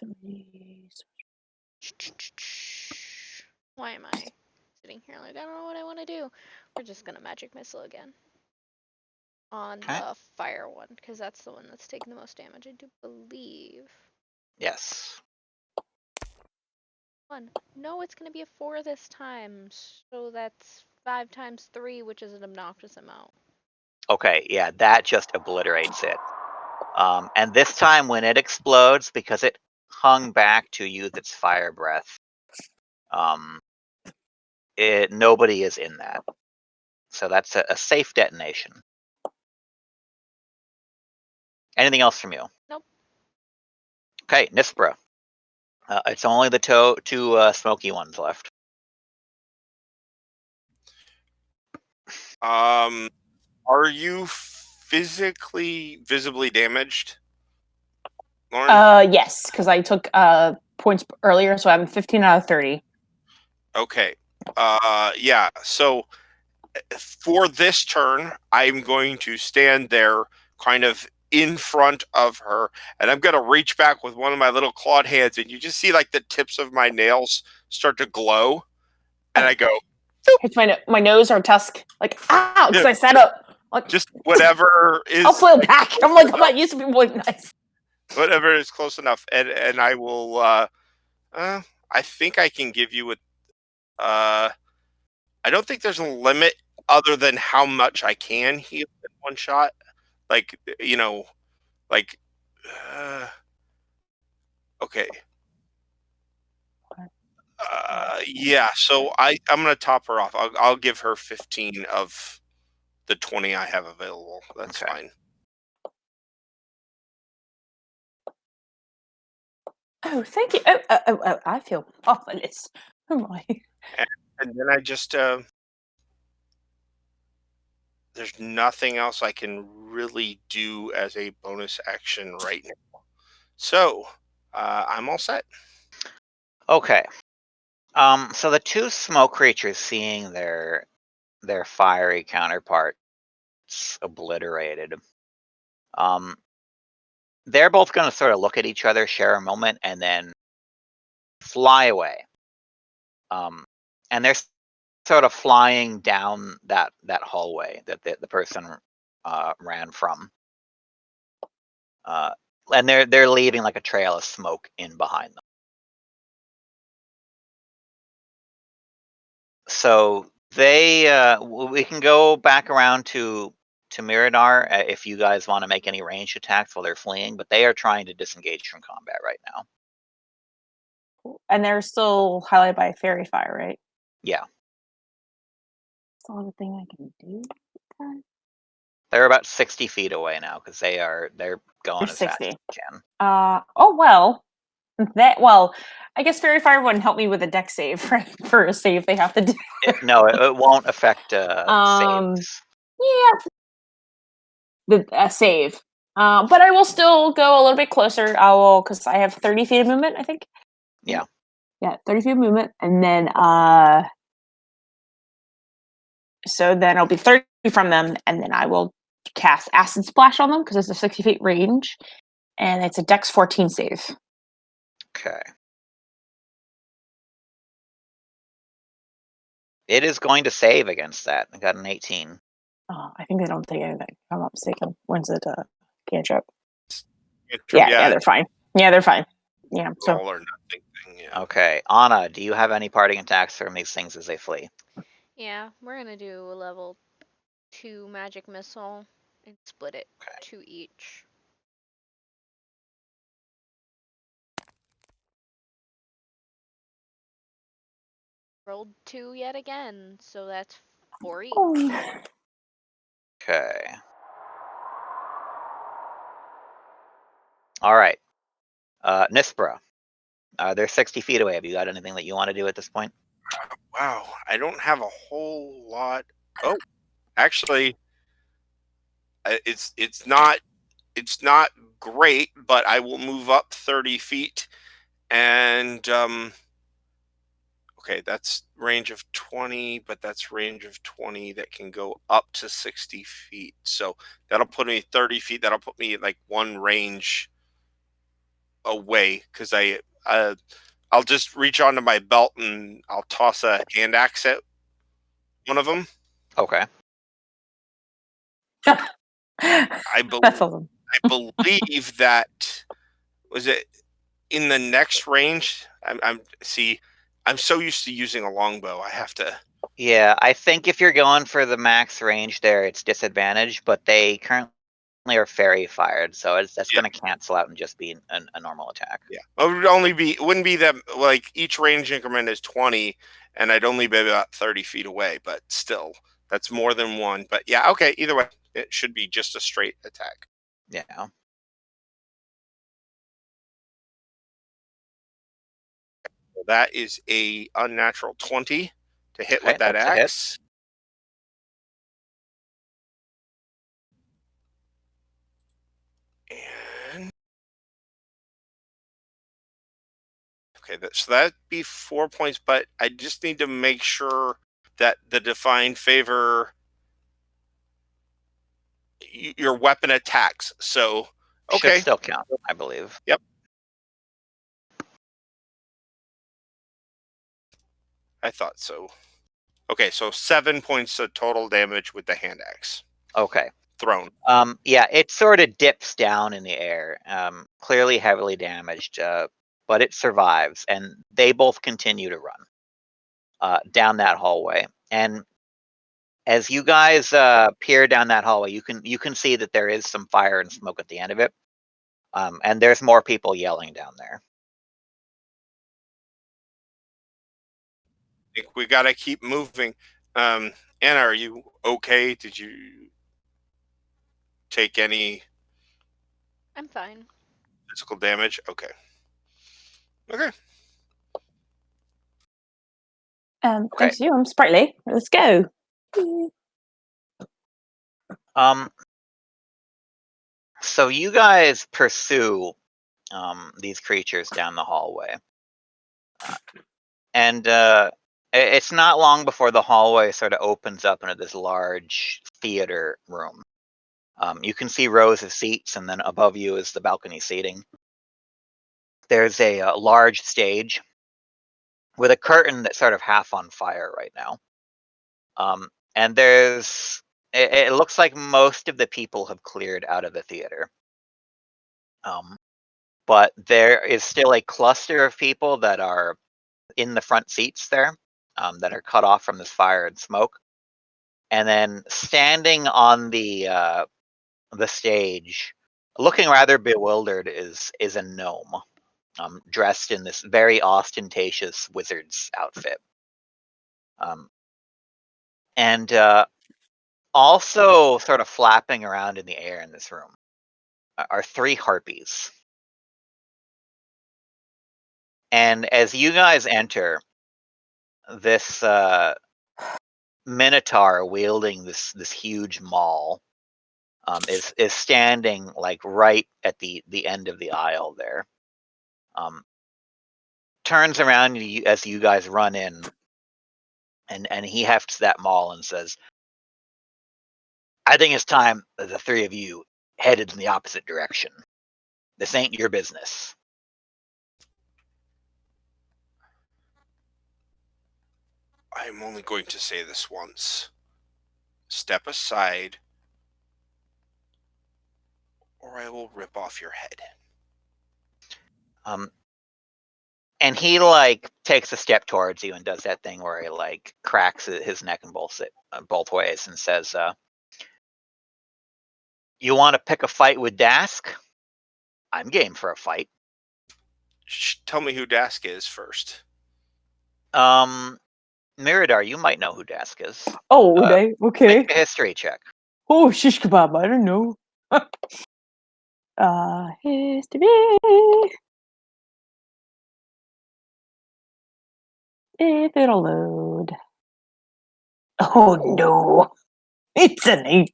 Three. Why am I sitting here like I don't know what I want to do? We're just gonna magic missile again. On Okay. the fire one, because that's the one that's taking the most damage, I do believe. Yes. 1. No, it's gonna be a 4 this time, so that's 5 times 3, which is an obnoxious amount. Okay, yeah, that just obliterates it. And this time when it explodes, because it hung back to use its fire breath, nobody is in that. So that's a safe detonation. Anything else from you? Nope. Okay, Nispra. It's only the two smoky ones left. Are you physically visibly damaged, Lauren? Yes, because I took points earlier, so I'm 15 out of 30. Okay. Yeah. So for this turn, I'm going to stand there kind of in front of her, and I'm going to reach back with one of my little clawed hands, and you just see like the tips of my nails start to glow, and I go, Hits my nose or tusk. Like, ow, because I sat up. Like, just whatever is I'll flail back. I'm like, I'm not used to people being nice. whatever is close enough, and I will. I think I can give you a. I don't think there's a limit other than how much I can heal in one shot. Like like okay. Yeah. So I'm gonna top her off. I'll give her 15 of the 20 I have available. That's Okay. fine. Oh, thank you. Oh, I feel marvelous. Oh my. And then I just there's nothing else I can really do as a bonus action right now. So I'm all set. Okay. So the 2 smoke creatures, seeing their fiery counterparts obliterated, they're both going to sort of look at each other, share a moment, and then fly away. And they're sort of flying down that hallway that the person ran from. And they're leaving like a trail of smoke in behind them. So we can go back around to Mirador if you guys want to make any ranged attacks while they're fleeing, but they are trying to disengage from combat right now. And they're still highlighted by fairy fire, right? Yeah. That's the only thing I can do. They're about 60 feet away now because they're going as fast 60. as they can. Oh well. I guess fairy fire wouldn't help me with a deck save, right? For a save they have to do. No, it won't affect saves. Yeah, the save. But I will still go a little bit closer. I will, because I have 30 feet of movement, I think. Yeah. Yeah, 30 feet of movement, and then so then I'll be 30 from them, and then I will cast Acid Splash on them because it's a 60 feet range, and it's a Dex 14 save. Okay. It is going to save against that. I got an 18. Oh, I think they don't take anything. If I'm not mistaken. When's it? Cantrip. Yeah, Yeah, they're fine. Yeah, they're fine. Yeah. So all or nothing thing. Yeah. Okay, Anna, do you have any parting attacks from these things as they flee? Yeah, we're gonna do a level 2 magic missile and split it Okay. 2 each. Rolled 2 yet again, so that's 4 each. oh, Okay. All right. Nispra, they're 60 feet away. Have you got anything that you want to do at this point? Wow, I don't have a whole lot. Oh, actually, it's not great, but I will move up 30 feet, and okay, that's range of 20, but that's range of 20 that can go up to 60 feet. So that'll put me 30 feet. That'll put me like one range away because I'll just reach onto my belt and I'll toss a hand axe at one of them. Okay. that's awesome. I believe that was it in the next range. I'm so used to using a longbow. I have to. Yeah, I think if you're going for the max range there, it's disadvantaged, but they currently are fairy fired, so that's Yeah. going to cancel out and just be a normal attack. Yeah, it wouldn't be that, like, each range increment is 20, and I'd only be about 30 feet away, but still, that's more than one. But yeah, okay, either way, it should be just a straight attack. Yeah. So that is a unnatural 20 to hit Okay, with that that's a hit. axe. And okay, so that'd be 4 points, but I just need to make sure that the Divine Favor, your weapon attacks. So, Should okay, still count, I believe. yep. I thought so. Okay, so 7 points of total damage with the hand axe Okay. thrown. Yeah, it sort of dips down in the air, clearly heavily damaged, but it survives, and they both continue to run down that hallway. And as you guys peer down that hallway, you can see that there is some fire and smoke at the end of it, and there's more people yelling down there. I think we gotta keep moving. Anna, are you okay? Did you take any I'm fine. physical damage? Okay. Okay. Okay. Thanks to you. I'm sprightly. Let's go. So you guys pursue these creatures down the hallway, and it's not long before the hallway sort of opens up into this large theater room. You can see rows of seats, and then above you is the balcony seating. There's a large stage with a curtain that's sort of half on fire right now. And it looks like most of the people have cleared out of the theater. But there is still a cluster of people that are in the front seats there, that are cut off from this fire and smoke. And then standing on the stage, looking rather bewildered, is a gnome, dressed in this very ostentatious wizard's outfit. And also sort of flapping around in the air in this room are 3 harpies. And as you guys enter, this Minotaur wielding this huge maul is standing like right at the end of the aisle there. Turns around as you guys run in, and he hefts that maul and says, "I think it's time that the 3 of you headed in the opposite direction. This ain't your business." I'm only going to say this once. step aside, or I will rip off your head. And he like takes a step towards you and does that thing where he like cracks his neck in both ways and says, "You want to pick a fight with Dask? I'm game for a fight." Tell me who Dask is first. Miradar, you might know who Dask is. Oh, okay. Make a history check. Oh, shish kebab. I don't know. History. If it'll load. Oh no, it's an 8.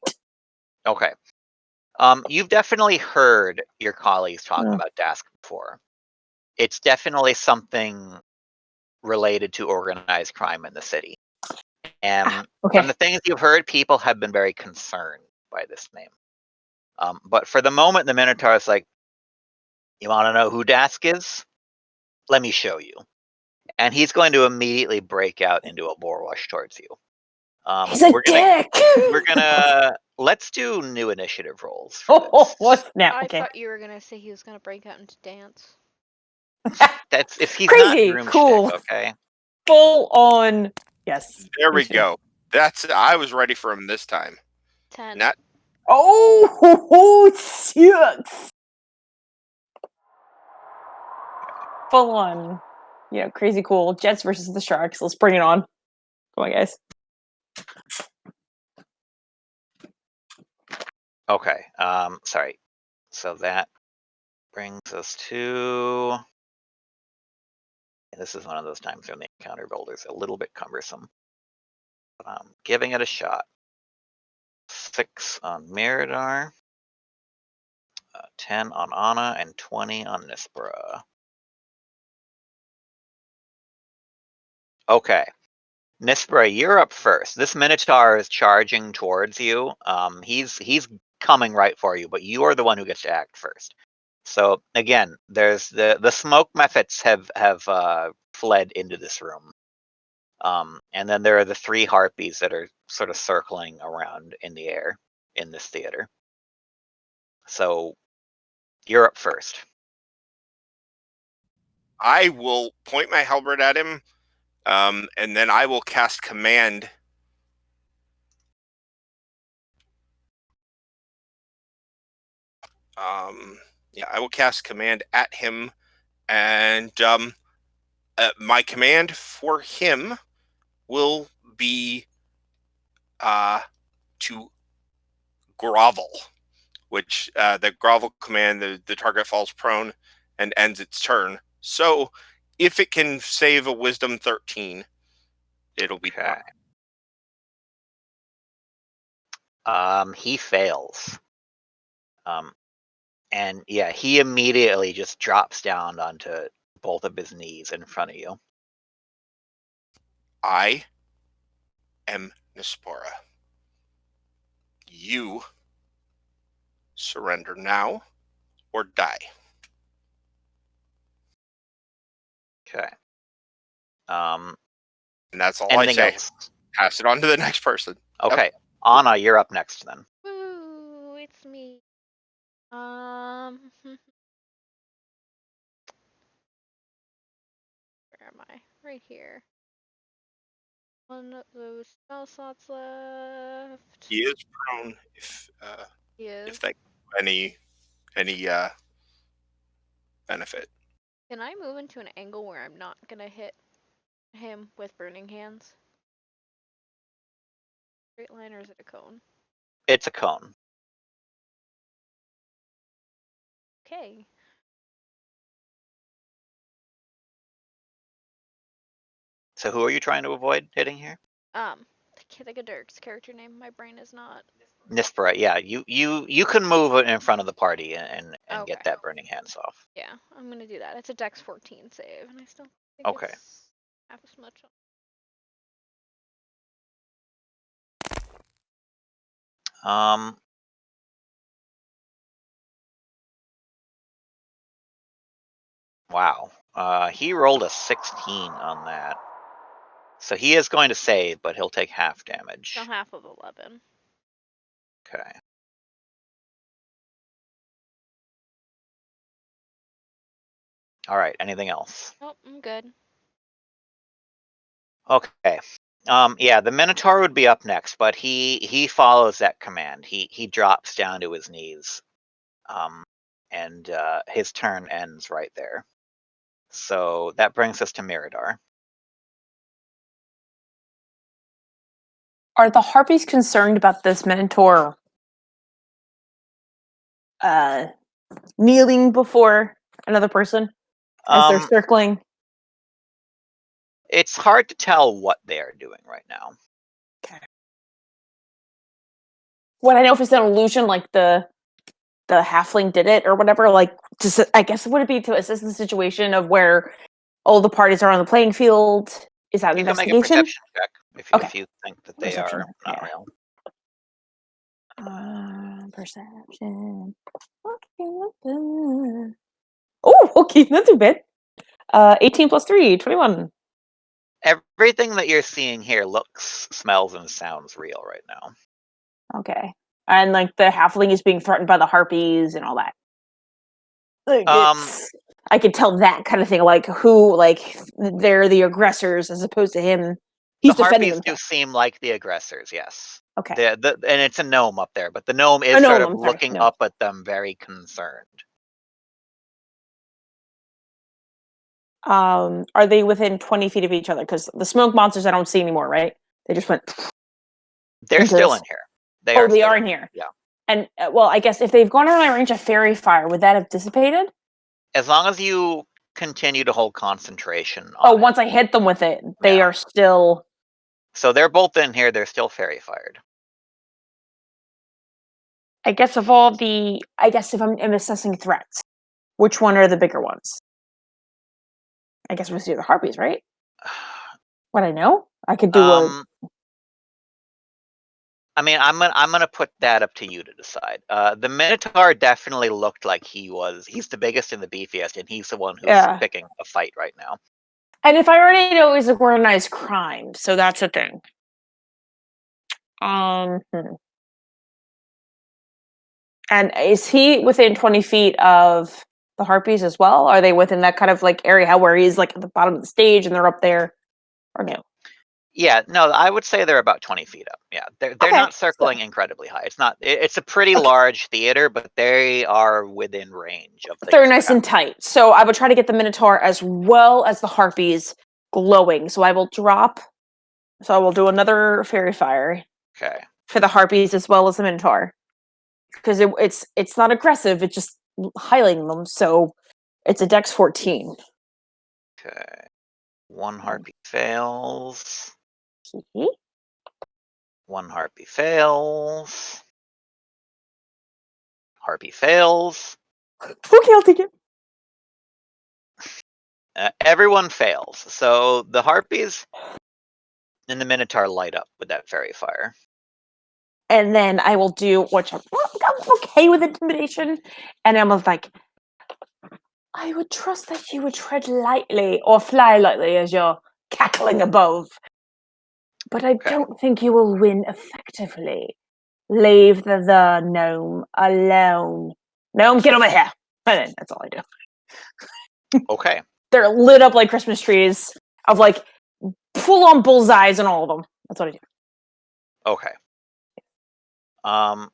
Okay. You've definitely heard your colleagues talk Oh. about Dask before. It's definitely something related to organized crime in the city. And Okay. from the things you've heard, people have been very concerned by this name. But for the moment, the Minotaur is like, "You want to know who Dask is? Let me show you." And he's going to immediately break out into a boar rush towards you. He's a dick. We're gonna let's do new initiative rolls for Oh, this. what's now? I Okay. thought you were gonna say he was gonna break out into dance. That's if he's Crazy, not broomstick, cool. okay? Full on. Yes. There we should. go. I was ready for him this time. 10. Not Oh, 6. Full on. Crazy cool. Jets versus the Sharks. Let's bring it on. Come on, guys. Okay. Sorry. So that brings us to. This is one of those times when the encounter builder is a little bit cumbersome. But I'm giving it a shot. 6 on Miradar, 10 on Anna, and 20 on Nispera. Okay. Nispera, you're up first. This Minotaur is charging towards you. He's coming right for you, but you are the one who gets to act first. So again, there's the smoke methods have fled into this room. And then there are the 3 harpies that are sort of circling around in the air in this theater. So you're up first. I will point my halberd at him, and then I will cast command. I will cast command at him, and my command for him will be to grovel, which the grovel command, the target falls prone and ends its turn. So if it can save a wisdom 13, it'll be Okay. He fails. And yeah, he immediately just drops down onto both of his knees in front of you. I am Nispora. You surrender now or die. Okay. And that's all Anything I say. else? Pass it on to the next person. Okay. Yep. Anna, you're up next then. Woo, it's me. Where am I? Right here. One of those spell slots left. He is prone He is. if that any benefit. Can I move into an angle where I'm not gonna hit him with burning hands? Straight line, or is it a cone? It's a cone. Okay. So who are you trying to avoid hitting here? I can't think of Dirk's character name. My brain is not. Nispera, yeah. You can move it in front of the party and Okay. get that burning hands off. Yeah, I'm gonna do that. It's a Dex 14 save, and I still think Okay. it's half as much. Wow. He rolled a 16 on that. So he is going to save, but he'll take half damage. So half of 11. Okay. All right. Anything else? Oh, I'm good. Okay. Yeah, the Minotaur would be up next, but he follows that command. He drops down to his knees. And his turn ends right there. So that brings us to Mirador. Are the Harpies concerned about this Minotaur kneeling before another person as they're circling? It's hard to tell what they are doing right now. Would I know if it's an illusion, like the halfling did it or whatever? Like, just I guess would it be to assess the situation of where all the parties are on the playing field? Is that You can make a investigation? perception check if you think that they Perception, are not yeah. real. Perception. Okay. Oh, okay, not too bad. 18 plus 3, 21. Everything that you're seeing here looks, smells, and sounds real right now. Okay. And like the halfling is being threatened by the harpies and all that. Like, I could tell that kind of thing, like who, like they're the aggressors as opposed to him. He's The defending Harpies do himself. seem like the aggressors, yes. Okay. And it's a gnome up there, but the gnome is A gnome, sort of I'm sorry, looking gnome. up at them very concerned. Are they within 20 feet of each other? Because the smoke monsters I don't see anymore, right? They just went. They're into still this- in here. They still are in here. Yeah. And well, I guess if they've gone out of my range of fairy fire, would that have dissipated? As long as you continue to hold concentration on it. Once I hit them with it, they Yeah. are still. So they're both in here. They're still fairy fired. I guess if I'm assessing threats, which one are the bigger ones? I guess we'll see the harpies, right? What I know, I could do I mean, I'm gonna put that up to you to decide. The Minotaur definitely looked like he's the biggest and the beefiest, and he's the one who's picking a fight right now. And if I already know it's an organized crime, so that's a thing. And is he within 20 feet of the harpies as well? Are they within that kind of like area where he's like at the bottom of the stage and they're up there? Or no? Yeah, no, I would say they're about 20 feet up. Yeah, they're not circling incredibly high. It's a pretty large theater, but they are within range of things. They're nice and tight. So I would try to get the Minotaur as well as the harpies glowing. So I will do another fairy fire. Okay. For the harpies as well as the Minotaur. Because it's not aggressive, it's just highlighting them. So it's a Dex 14. Okay. One harpy fails. One harpy fails. Harpy fails. Okay, I'll take it. Everyone fails. So the harpies and the Minotaur light up with that fairy fire. And then I will do which I'm okay with intimidation. And I'm like, I would trust that you would tread lightly or fly lightly as you're cackling above. But I don't think you will win effectively. Leave the gnome alone. Gnome, get on my hair. That's all I do. Okay. They're lit up like Christmas trees of like full-on bullseyes and all of them. That's what I do. Okay.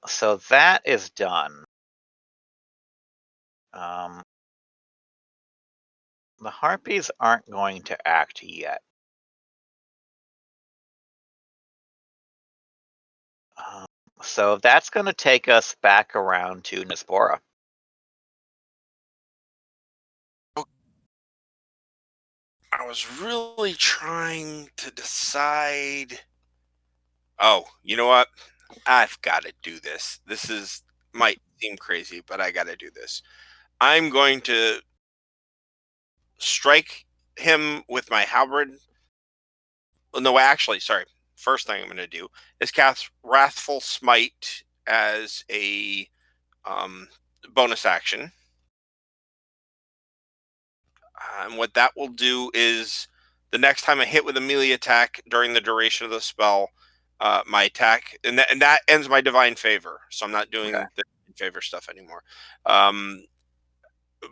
So that is done. The harpies aren't going to act yet. So that's going to take us back around to Nispora. I was really trying to decide. Oh, you know what? I've got to do this. Might seem crazy, but I got to do this. I'm going to strike him with my halberd. No, actually, sorry. First thing I'm going to do is cast Wrathful Smite as a bonus action. And what that will do is the next time I hit with a melee attack during the duration of the spell, my attack and that ends my divine favor. So I'm not doing Okay. the favor stuff anymore.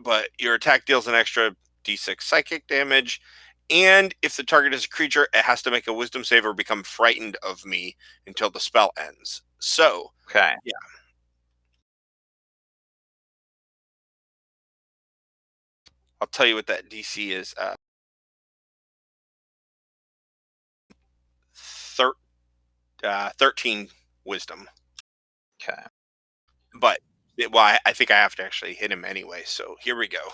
But your attack deals an extra d6 psychic damage, and if the target is a creature, it has to make a wisdom save or become frightened of me until the spell ends. So, Okay. yeah. I'll tell you what that DC is. 13 wisdom. Okay. But, well, I think I have to actually hit him anyway, so here we go.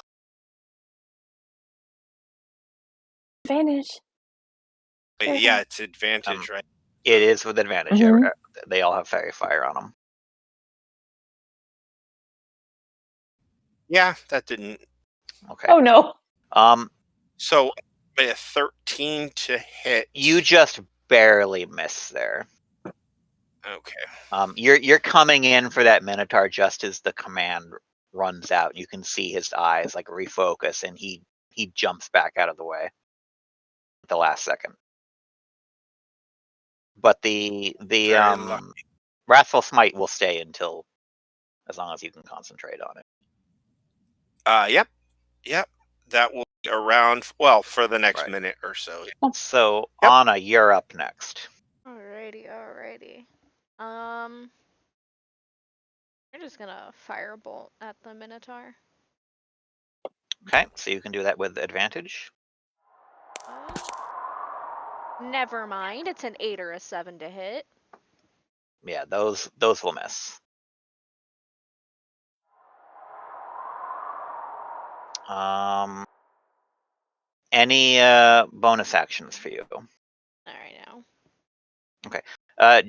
Advantage. Yeah, it's advantage, right? It is with advantage. Mhm. They all have fairy fire on them. Yeah, that didn't. Okay. Oh no. So, a 13 to hit. You just barely miss there. Okay. You're coming in for that Minotaur just as the command runs out. You can see his eyes like refocus, and he jumps back out of the way at the last second. But the Very lucky. Wrathful Smite will stay until as long as you can concentrate on it. Yep. That will be around, well, for the next Right. minute or so. So Yep. Anna, you're up next. Alrighty. We're just gonna firebolt at the Minotaur. Okay, so you can do that with advantage. Never mind. It's an 8 or a 7 to hit. Yeah, those will miss. Any bonus actions for you? All right now.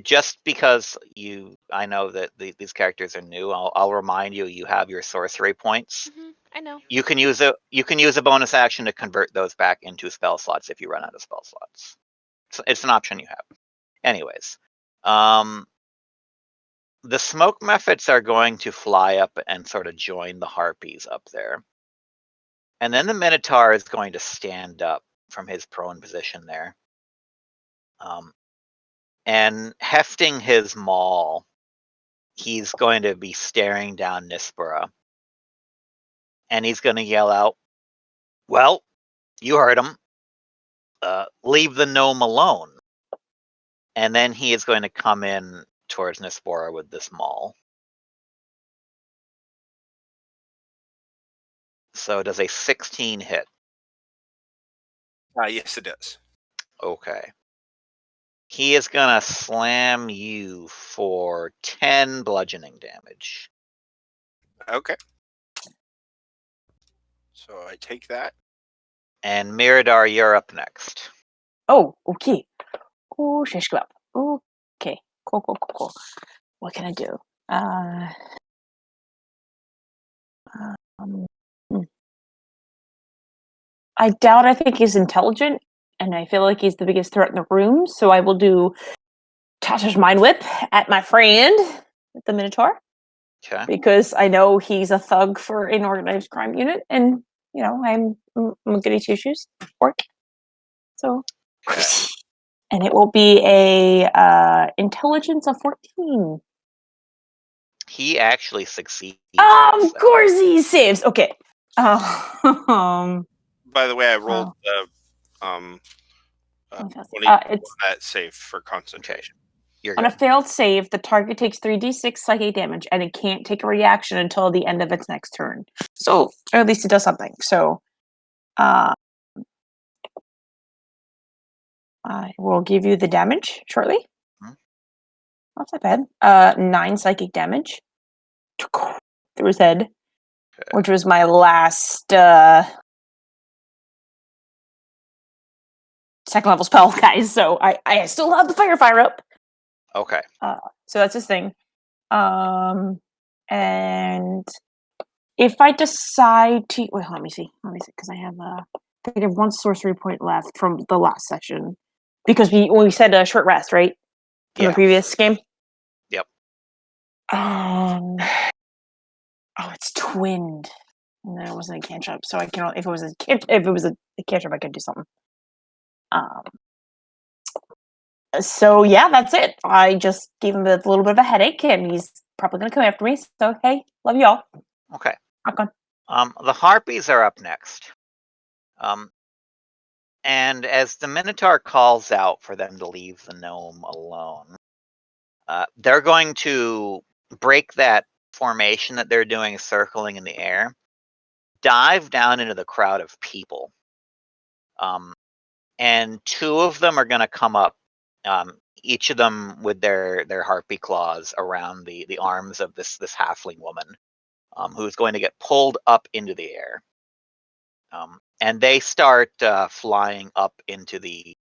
Just because I know that these characters are new, I'll remind you. You have your sorcery points. I know. You can use a bonus action to convert those back into spell slots if you run out of spell slots. It's an option you have. Anyways, the smoke mephits are going to fly up and sort of join the Harpies up there, and then the Minotaur is going to stand up from his prone position there. And hefting his maul, he's going to be staring down Nispera. And he's going to yell out, "Well, you heard him. Leave the gnome alone." And then he is going to come in towards Nispera with this maul. So does a 16 hit? Yes, it does. Okay. He is going to slam you for 10 bludgeoning damage. Okay. So I take that. And Miradar, you're up next. Oh, okay. Oh, shish kebab. Okay. Cool. What can I do? I doubt I think he's intelligent, and I feel like he's the biggest threat in the room, so I will do Tasha's Mind Whip at my friend, the Minotaur. Okay. Because I know he's a thug for an organized crime unit, and, you know, I'm a goody two-shoes. Work. So, Okay. and it will be a intelligence of 14. He actually succeeds. Of course he saves. Okay. By the way, I rolled it's that save for concentration. You're on good. a failed save, the target takes 3d6 psychic damage, and it can't take a reaction until the end of its next turn. So, or at least it does something. So, I will give you the damage shortly. Not that bad. 9 psychic damage through his head, which was my last second level spell, guys. So I still have the fire up. Okay. So that's his thing. And if I decide to wait, let me see, because I have one sorcery point left from the last session, because when we said a short rest, right, from the previous game. Yep. It's twinned. No, it wasn't a cantrip, so I can. If it was a cantrip, I could do something. So yeah, that's it. I just gave him a little bit of a headache, and he's probably gonna come after me. So hey, love y'all. Okay. Rock on. The Harpies are up next. And as the Minotaur calls out for them to leave the gnome alone, they're going to break that formation that they're doing, circling in the air, dive down into the crowd of people. And two of them are going to come up, each of them with their harpy claws around the arms of this halfling woman, who's going to get pulled up into the air. And they start flying up into the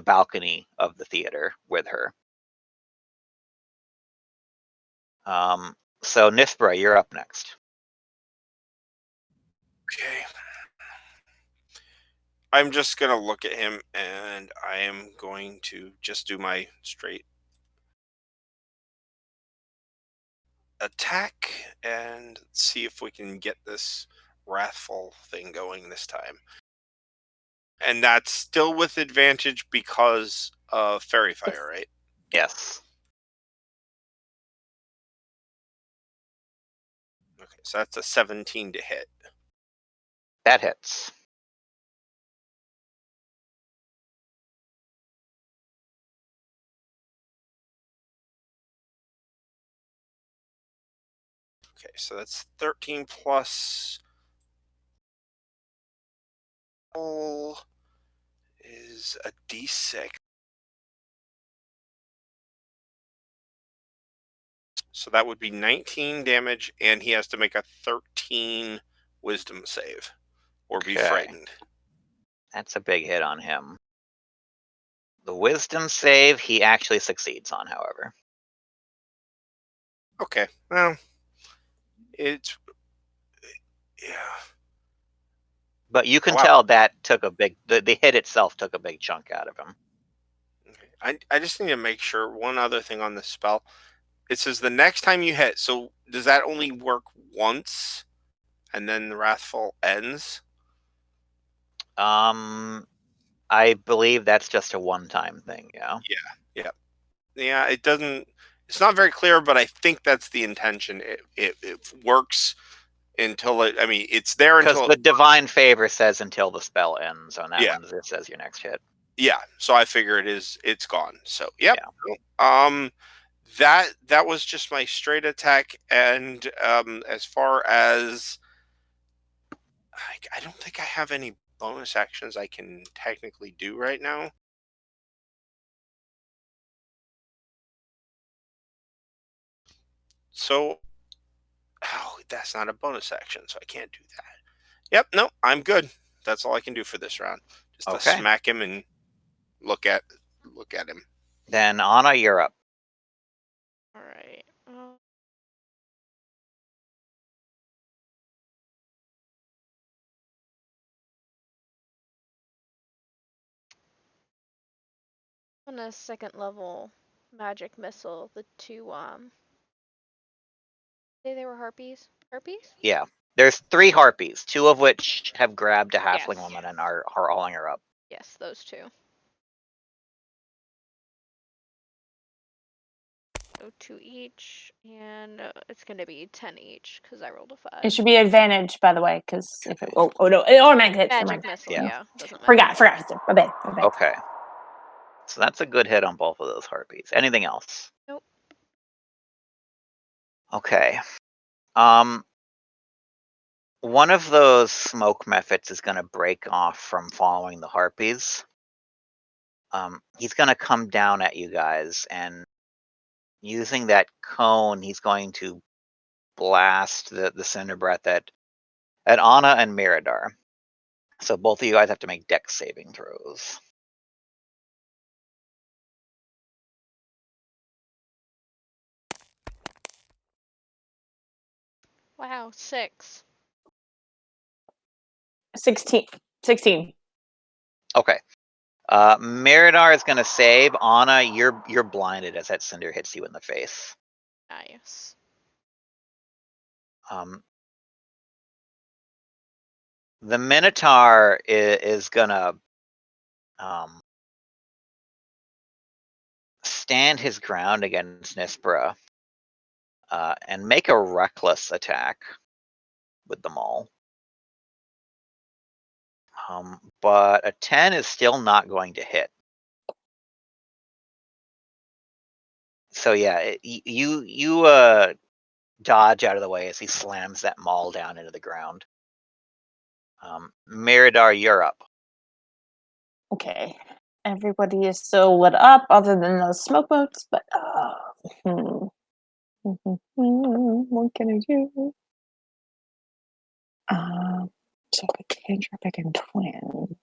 balcony of the theater with her. So Nithbra, you're up next. Okay. I'm just gonna look at him, and I am going to just do my straight attack and see if we can get this wrathful thing going this time. And that's still with advantage because of fairy fire, right? Yes. Okay, so that's a 17 to hit. That hits. Okay, so that's 13 plus is a d6. So that would be 19 damage, and he has to make a 13 wisdom save or be Okay. frightened. That's a big hit on him. The wisdom save he actually succeeds on, however. Okay, well, it's yeah. But you can Wow. tell that took a big, the hit itself took a big chunk out of him. Okay. I just need to make sure one other thing on this spell. It says the next time you hit. So does that only work once, and then the wrathful ends? I believe that's just a one-time thing, yeah. Yeah. It doesn't. It's not very clear, but I think that's the intention. It works until it. I mean, it's there Because until the it. divine favor says until the spell ends, on that Yeah. one it says your next hit. Yeah. So I figure it's gone. So yep. Yeah. That was just my straight attack, and as far as I don't think I have any bonus actions I can technically do right now. So, that's not a bonus action, so I can't do that. Yep, no, I'm good. That's all I can do for this round. Just to Okay. smack him and look at him. Then Anna, you're up. All right. On a second level magic missile, the two say they were harpies. Harpies? Yeah. There's 3 harpies, 2 of which have grabbed a halfling Yes. woman and are hauling her up. Yes, those two. So 2 each, and it's gonna be 10 each because I rolled a 5. It should be advantage, by the way, because if it oh no, it automatically hits. Never Magic mind. missile, Yeah. yeah. Doesn't matter. Forgot. My bad. Okay. So that's a good hit on both of those harpies. Anything else? Nope. Okay. One of those smoke methods is going to break off from following the harpies. He's going to come down at you guys, and using that cone, he's going to blast the cinder breath at Anna and Miradar. So both of you guys have to make dex saving throws. Wow, 6. 16. Okay. Miradar is going to save. Anna, you're blinded as that cinder hits you in the face. Nice. The Minotaur is gonna stand his ground against Nispera and make a reckless attack with them all. But a 10 is still not going to hit. So yeah, you dodge out of the way as he slams that maul down into the ground. Miradar, you're up. Okay. Everybody is still lit up other than those smoke boats, but what can I do? So if I can't drop, I can twin.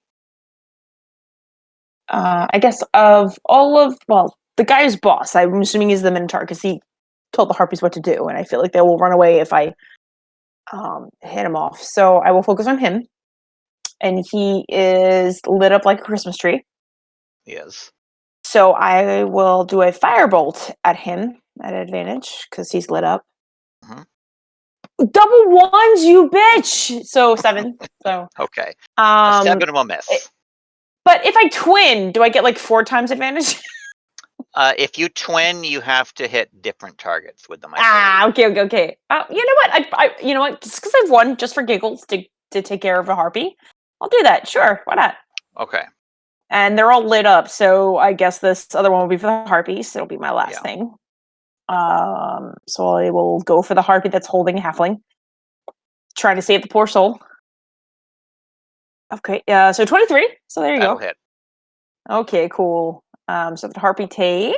I guess of all of, well, the guy who's boss, I'm assuming he's the Minotaur because he told the Harpies what to do, and I feel like they will run away if I hit him off. So I will focus on him, and he is lit up like a Christmas tree. Yes. So I will do a firebolt at him at advantage because he's lit up. Mhm. Double ones, you bitch! So 7. So Okay. A 7 will miss. But if I twin, do I get like 4 times advantage? If you twin, you have to hit different targets with them. Okay. You know what? You know what? Just because I've won, just for giggles, to take care of a harpy, I'll do that. Sure, why not? Okay. And they're all lit up, so I guess this other one will be for the harpies. It'll be my last thing. So I will go for the harpy that's holding a halfling. Try to save the poor soul. Okay, so 23. So there you That'll go. hit. Okay, cool. So the harpy take.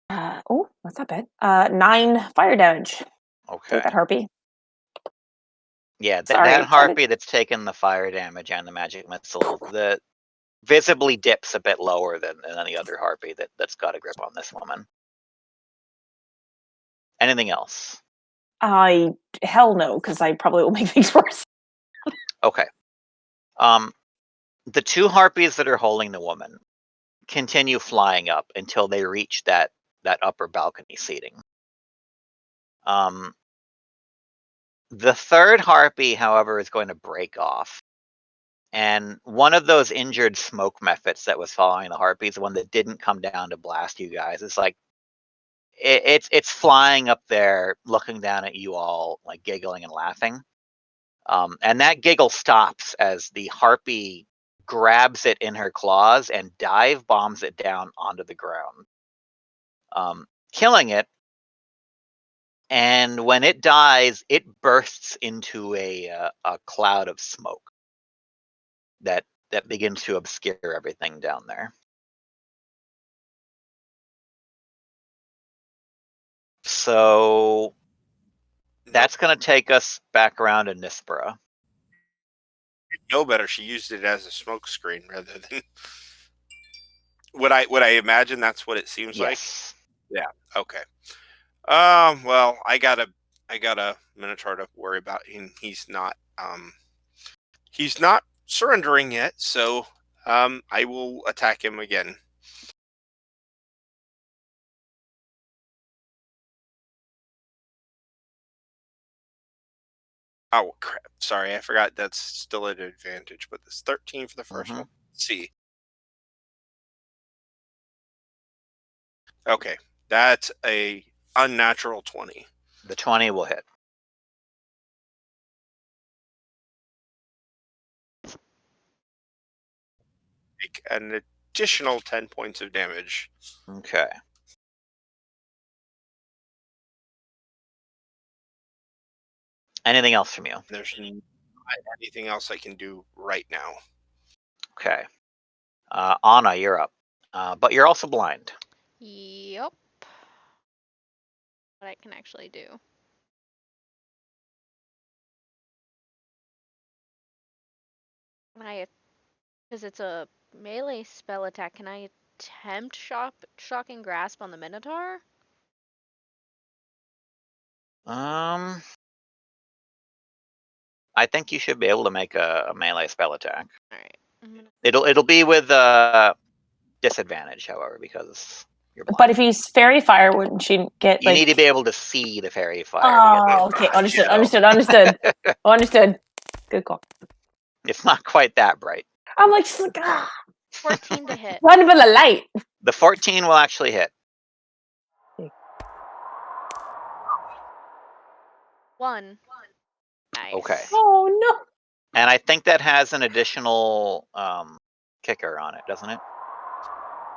Oh, that's not bad. 9 fire damage. Okay. Take that harpy. Yeah, Sorry, that harpy that's taken the fire damage and the magic missile, the visibly dips a bit lower than any other harpy that's got a grip on this woman. Anything else? Hell no, because I probably will make things worse. Okay. The 2 harpies that are holding the woman continue flying up until they reach that upper balcony seating. The 3rd harpy, however, is going to break off. And one of those injured smoke mephits that was following the harpies, the one that didn't come down to blast you guys, is like it's flying up there, looking down at you all, like giggling and laughing. And that giggle stops as the harpy grabs it in her claws and dive bombs it down onto the ground, killing it. And when it dies, it bursts into a cloud of smoke that begins to obscure everything down there. So that's going to take us back around to Nispera. No better. She used it as a smoke screen rather than. Would I imagine that's what it seems like? Yes. Yeah. Okay. Well, I got a Minotaur to worry about, and he's not surrendering yet. So I will attack him again. Oh crap! Sorry, I forgot that's still at advantage, but it's 13 for the 1st one. Let's see. Okay, that's a unnatural 20. The 20 will hit. Take an additional 10 points of damage. Okay. Anything else from you? There's not anything else I can do right now. Okay. Anna, you're up. But you're also blind. Yep. What I can actually do. Because it's a melee spell attack, can I attempt shocking grasp on the Minotaur? I think you should be able to make a melee spell attack. All right. It'll be with disadvantage, however, because you're blind. But if he's fairy fire, wouldn't she get You like? need to be able to see the fairy fire. Oh, okay. Understood. Good call. It's not quite that bright. I'm like, just like 14 to hit. run for the light. The 14 will actually hit. 1. Nice. Okay. Oh no. And I think that has an additional kicker on it, doesn't it?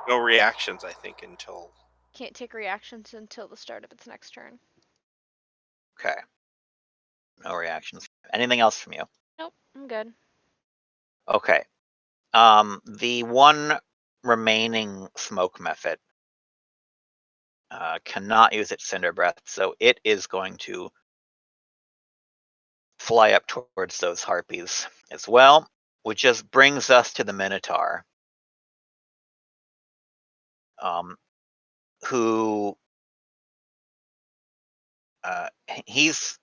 No reactions, I think, until Can't take reactions until the start of its next turn. Okay. No reactions. Anything else from you? Nope, I'm good. Okay. The one remaining smoke method cannot use its cinder breath, so it is going to fly up towards those harpies as well, which just brings us to the Minotaur, who he's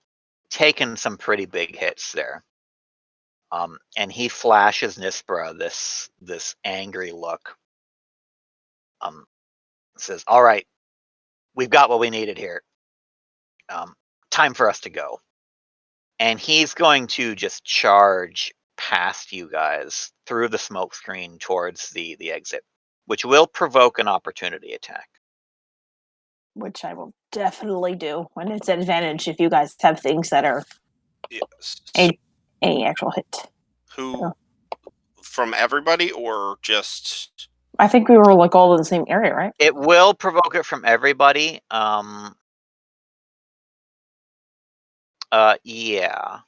taken some pretty big hits there. And he flashes Nispera this angry look. Says, "All right, we've got what we needed here. Time for us to go." And he's going to just charge past you guys through the smoke screen towards the exit, which will provoke an opportunity attack. Which I will definitely do when it's an advantage if you guys have things that are yes. a actual hit. Who from everybody or just I think we were like all in the same area, right? It will provoke it from everybody. Yeah.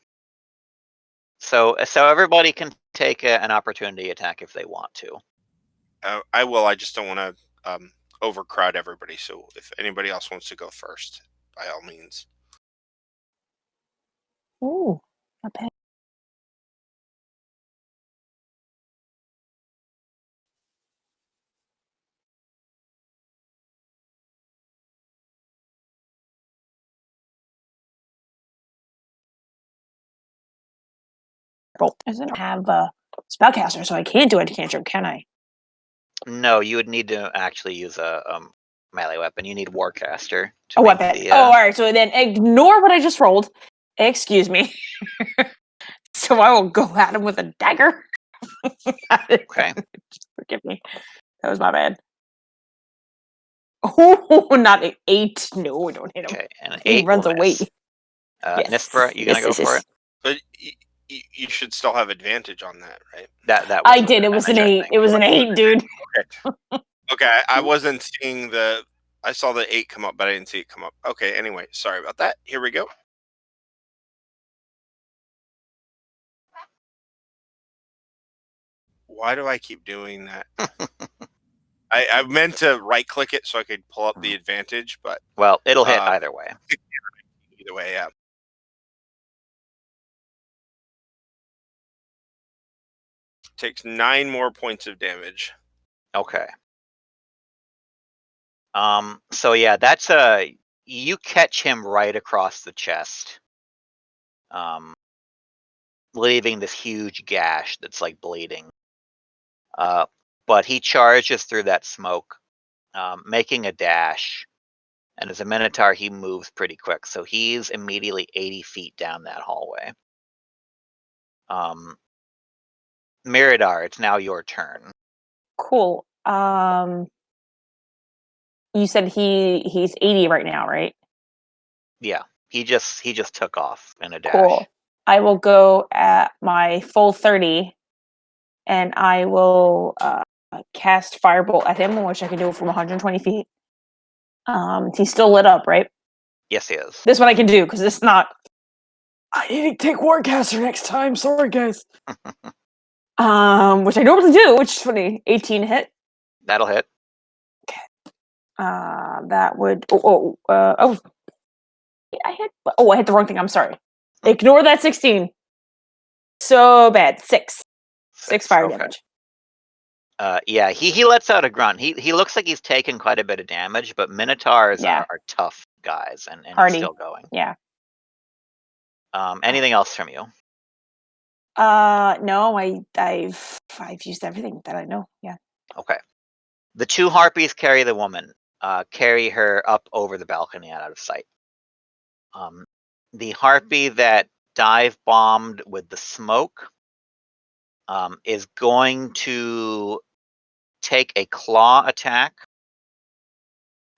So everybody can take an opportunity attack if they want to. I will. I just don't want to overcrowd everybody. So if anybody else wants to go first, by all means. Ooh, not bad. Well, I don't have a spellcaster, so I can't do a cantrip, can I? No, you would need to actually use a melee weapon. You need Warcaster to A make weapon. the. Oh, all right. So then ignore what I just rolled. Excuse me. So I will go at him with a dagger. Okay. Forgive me. That was my bad. Oh, not an 8. No, I don't hit him. Okay, and an He 8 runs will away. miss. Nispera, you gonna go for it? But you should still have advantage on that, right? That was I did. It was an 8. It was an 8, dude. Okay, I wasn't seeing the. I saw the 8 come up, but I didn't see it come up. Okay, anyway, sorry about that. Here we go. Why do I keep doing that? I meant to right click it so I could pull up the advantage, but Well, it'll hit either way. either way, yeah. Takes 9 more points of damage. Okay. So yeah, that's you catch him right across the chest, leaving this huge gash that's like bleeding. But he charges through that smoke, making a dash. And as a Minotaur, he moves pretty quick, so he's immediately 80 feet down that hallway. Miradar, it's now your turn. Cool. You said he's 80 right now, right? Yeah, he just took off in a dash. Cool. I will go at my full 30, and I will cast Firebolt at him, which I can do from 120 feet. He's still lit up, right? Yes, he is. This one I can do because it's not. I need to take Warcaster next time. Sorry, guys. Which I normally do, which is funny. 18 hit. That'll hit. That would. I hit. Oh, I hit the wrong thing. I'm sorry. Ignore that 16. So bad. 6 fire damage. Yeah, he lets out a grunt. He looks like he's taken quite a bit of damage, but Minotaurs are tough guys, and he's still going. Yeah. Anything else from you? No, I've used everything that I know. Yeah. Okay. The 2 Harpies carry the woman, carry her up over the balcony and out of sight. The Harpy that dive bombed with the smoke is going to take a claw attack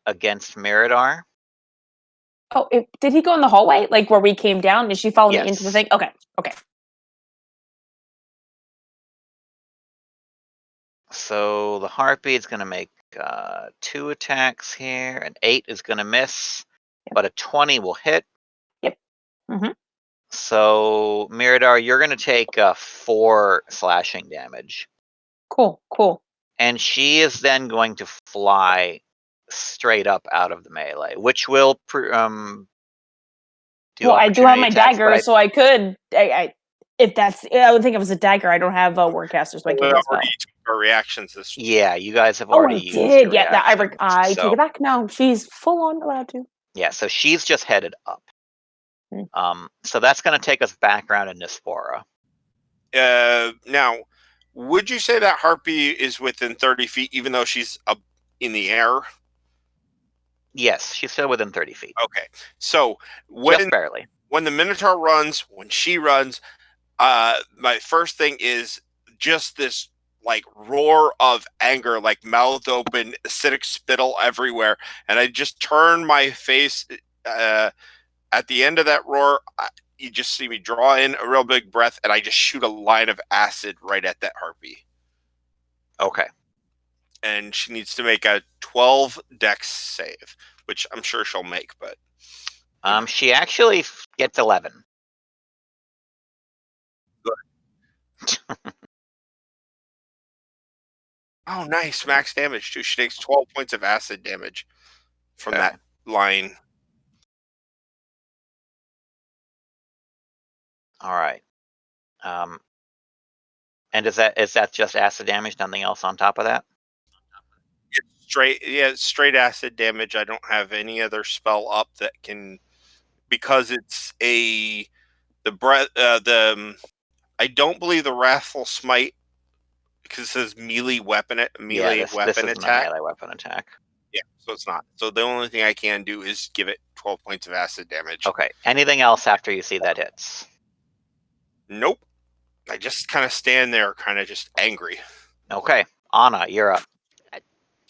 against Minotaur. Oh, did he go in the hallway, like where we came down? Did she follow me into the Yes. thing? Okay. So the Harpy is going to make 2 attacks here. An 8 is going to miss, but a 20 will hit. Yep. Mm-hmm. So Minotaur, you're going to take 4 slashing damage. Cool. And she is then going to fly straight up out of the melee, which will do Well, I do have opportunity my attacks, dagger, so I could. If that's, I would think it was a dagger. I don't have Wordcaster, so I We can't spell. already took our reactions this. Yeah, you guys have Oh, already I used did. your Yeah, I reactions, take it back now. She's full on allowed to. Yeah, so she's just headed up. Hmm. So that's going to take us back around in Nispora. Now, would you say that Harpy is within 30 feet, even though she's up in the air? Yes, she's still within 30 feet. Okay. So Just barely. When the Minotaur runs, when she runs, my first thing is just this like roar of anger, like mouth open, acidic spittle everywhere, and I just turn my face. At the end of that roar, you just see me draw in a real big breath, and I just shoot a line of acid right at that Harpy. Okay. And she needs to make a 12 dex save, which I'm sure she'll make, but she actually gets 11. Oh, nice. Max damage, too. She takes 12 points of acid damage from that line. All right. And is that just acid damage? Nothing else on top of that? It's straight acid damage. I don't have any other spell up that can, because it's the breath. I don't believe the Wrathful Smite, because it says melee weapon This isn't attack. a melee weapon attack. Yeah, so it's not. So the only thing I can do is give it 12 points of acid damage. Okay. Anything else after you see that hits? Nope. I just kind of stand there, kind of just angry. Okay. Anna, you're up.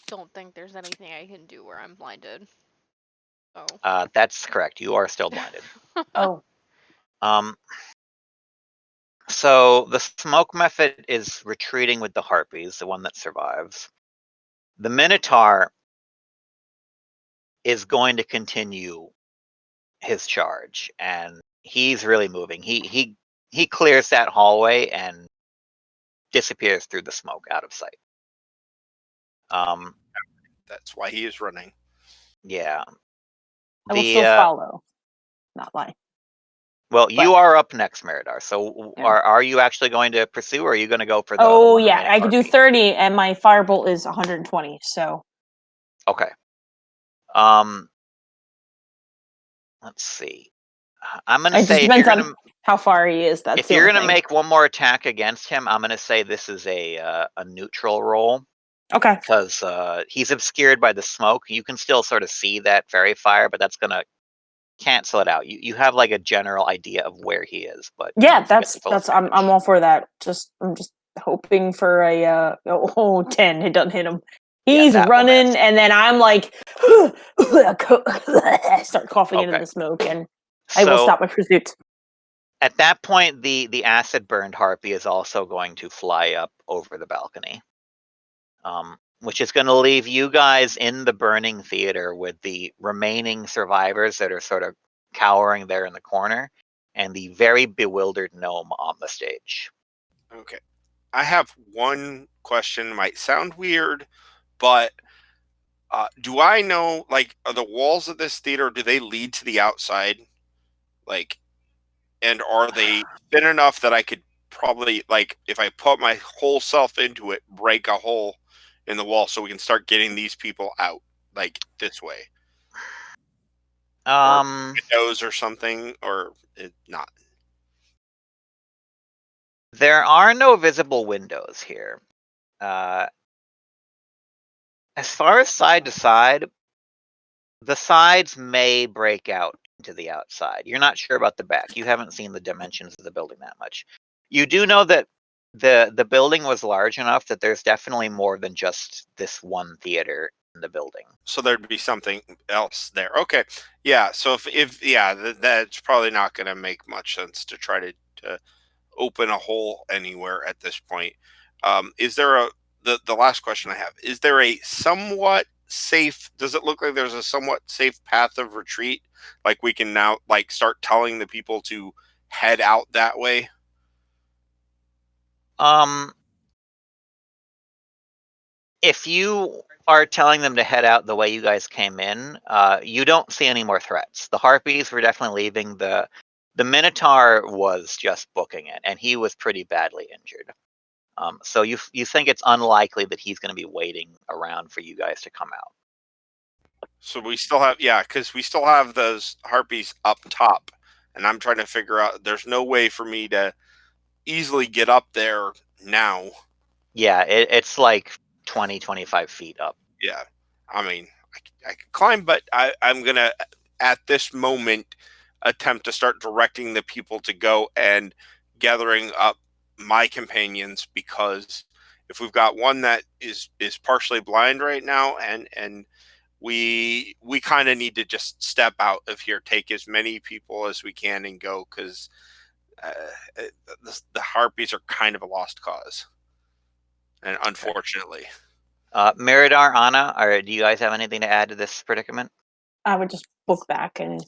Don't think there's anything I can do where I'm blinded. Oh. That's correct. You are still blinded. Oh. So the smoke method is retreating with the Harpies, the one that survives. The Minotaur is going to continue his charge, and he's really moving. He clears that hallway and disappears through the smoke out of sight. That's why he is running. Yeah. I will still follow. Not lie. Well, you are up next, Minotaur. So Yeah. are you actually going to pursue, or are you going to go for the Oh, one yeah. remaining I could do Harpy? 30, and my firebolt is 120, so. Okay. Let's see. I'm going to It say just depends on how far he is. That's if the you're only going to thing. make one more attack against him, I'm going to say this is a neutral roll. Okay. Because he's obscured by the smoke. You can still sort of see that fairy fire, but that's going to cancel it out. You have like a general idea of where he is, but Yeah, you get that's the full I'm advantage. all for that. I'm just hoping for a 10. It doesn't hit him. He's that will running, miss. and then I'm like, start coughing into Okay. the smoke, and I will So stop my pursuit. at that point, the acid burned Harpy is also going to fly up over the balcony, which is going to leave you guys in the burning theater with the remaining survivors that are sort of cowering there in the corner, and the very bewildered gnome on the stage. Okay. I have one question. Might sound weird, but do I know, like, are the walls of this theater, do they lead to the outside? Like, and are they thin enough that I could probably, like, if I put my whole self into it, break a hole in the wall so we can start getting these people out, like, this way? Or windows or something, or not? There are no visible windows here. As far as side to side, the sides may break out into the outside. You're not sure about the back. You haven't seen the dimensions of the building that much. You do know that The building was large enough that there's definitely more than just this one theater in the building. So there'd be something else there. Okay, yeah. So if yeah, that's probably not going to make much sense to try to open a hole anywhere at this point. Is there the last question I have? Is there a somewhat safe? Does it look like there's a somewhat safe path of retreat? Like we can now like start telling the people to head out that way. If you are telling them to head out the way you guys came in, you don't see any more threats. The Harpies were definitely leaving. The Minotaur was just booking it, and he was pretty badly injured. So you think it's unlikely that he's going to be waiting around for you guys to come out. So we still have because we still have those Harpies up top, and I'm trying to figure out. There's no way for me to easily get up there now. Yeah, it's like 20, 25 feet up. Yeah, I mean, I can climb, but I'm gonna at this moment attempt to start directing the people to go and gathering up my companions, because if we've got one that is partially blind right now, and we kind of need to just step out of here, take as many people as we can, and go, because the Harpies are kind of a lost cause, and unfortunately. Miradar, Anna, do you guys have anything to add to this predicament? I would just book back and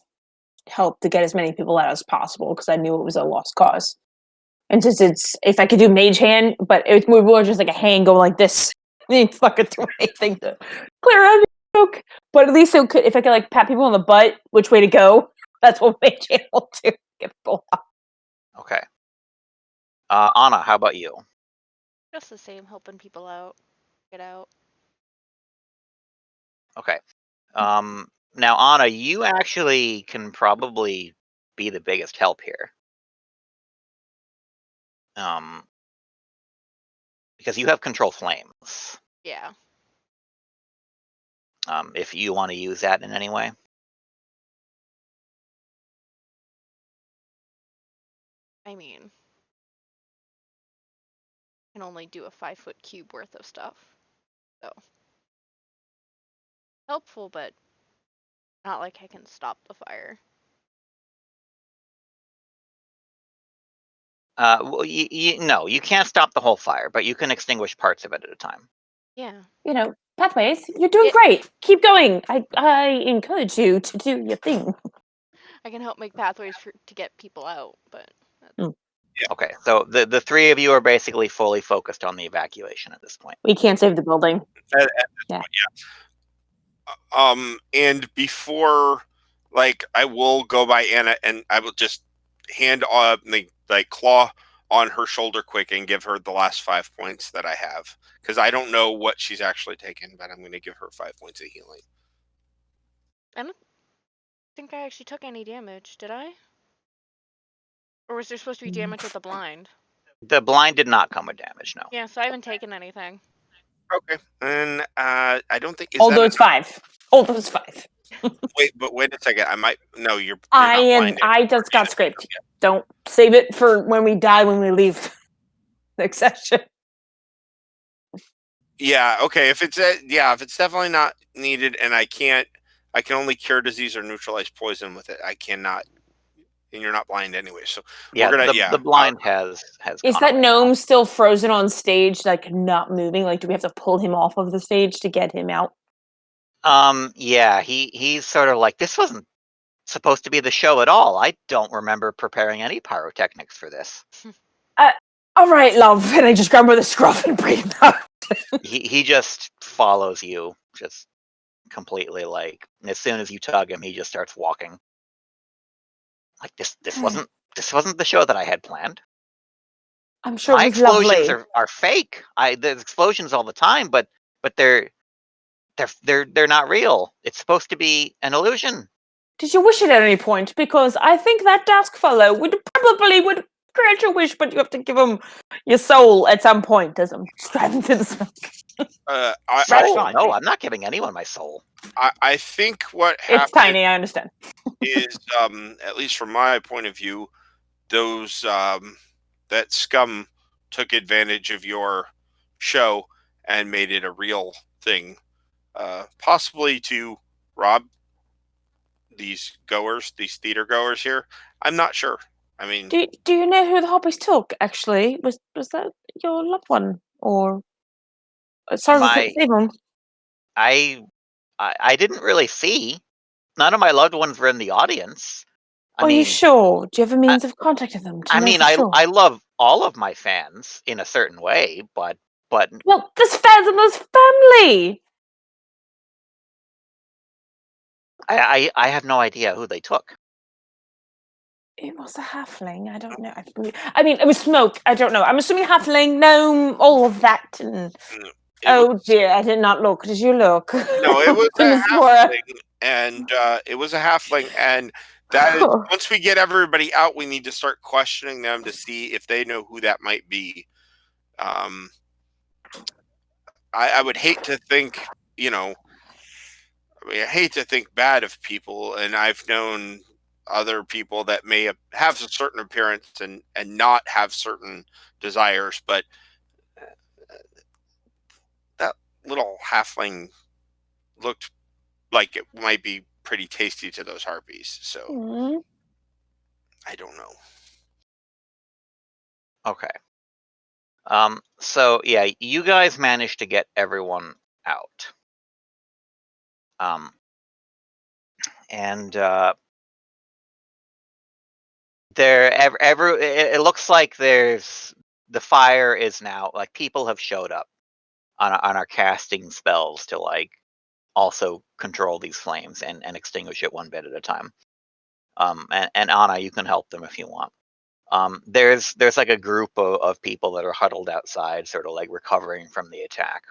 help to get as many people out as possible because I knew it was a lost cause. And just if I could do mage hand, but it would more just like a hand going like this. I didn't fucking do anything to clear out the joke. But at least if I could like pat people on the butt, which way to go, that's what mage hand will do. Get people out. Okay. Anna, how about you? Just the same, helping people out, get out. Okay. Now, Anna, you actually can probably be the biggest help here. Because you have control flames. Yeah. If you want to use that in any way. I mean, I can only do a 5-foot cube worth of stuff. So helpful, but not like I can stop the fire. Well, no, you can't stop the whole fire, but you can extinguish parts of it at a time. Yeah. Pathways, you're doing great. Keep going. I encourage you to do your thing. I can help make pathways to get people out, but Okay, so the three of you are basically fully focused on the evacuation at this point. We can't save the building. At this point, and before, like, I will go by Anna, and I will just hand the claw on her shoulder quick and give her the last 5 points that I have, because I don't know what she's actually taken, but I'm going to give her 5 points of healing. I don't think I actually took any damage, did I? Or was there supposed to be damage with the blind? The blind did not come with damage, no. Yeah, so I haven't taken anything. Okay, and I don't think. Although it's 5. Although it's 5. Wait a second. I might. No, you're not blind. I just got scraped. Don't save it for when we die, when we leave. Next session. Yeah. Okay. If it's definitely not needed, and I can only cure disease or neutralize poison with it. I cannot. And you're not blind anyway, so yeah, we're gonna. The blind has. Is that gnome still frozen on stage, like not moving? Like, do we have to pull him off of the stage to get him out? Yeah, he's sort of like, this wasn't supposed to be the show at all. I don't remember preparing any pyrotechnics for this. All right, love. And I just grab him with a scruff and bring him out. he just follows you, just completely, like, as soon as you tug him, he just starts walking. Like, this wasn't the show that I had planned. I'm sure my it was explosions lovely. are fake. There's explosions all the time, but they're not real. It's supposed to be an illusion. Did you wish it at any point? Because I think that task fellow would grant your wish, but you have to give him your soul at some point as I'm striving to the smoke. Soul? No, I'm not giving anyone my soul. I think what happened. It's tiny. I understand. Is at least from my point of view, those that scum took advantage of your show and made it a real thing, possibly to rob these theater goers here. I'm not sure. I mean, Do you know who the Harpies took? Actually, was that your loved one or? Sorry, we couldn't My save him. I didn't really see. None of my loved ones were in the audience. I Are you mean, sure? Do you have a I, means of contacting them to I know mean, for sure? I love all of my fans in a certain way, but Well, there's fans and there's family. I have no idea who they took. It was a halfling. I don't know. I mean, it was smoke. I don't know. I'm assuming halfling, gnome, all of that. And it dear, I did not look. Did you look? no, it was a Miss Laura. halfling, and it was a halfling, and that is once we get everybody out, we need to start questioning them to see if they know who that might be. I would hate to think, I mean, I hate to think bad of people, and I've known other people that may have a certain appearance and not have certain desires, but that little halfling looked like it might be pretty tasty to those harpies. So Mm. I don't know. Okay. So yeah, you guys managed to get everyone out. And it looks like there's the fire is now like people have showed up on our casting spells to like also control these flames and extinguish it one bit at a time. And Anna, you can help them if you want. There's like a group of people that are huddled outside, sort of like recovering from the attack.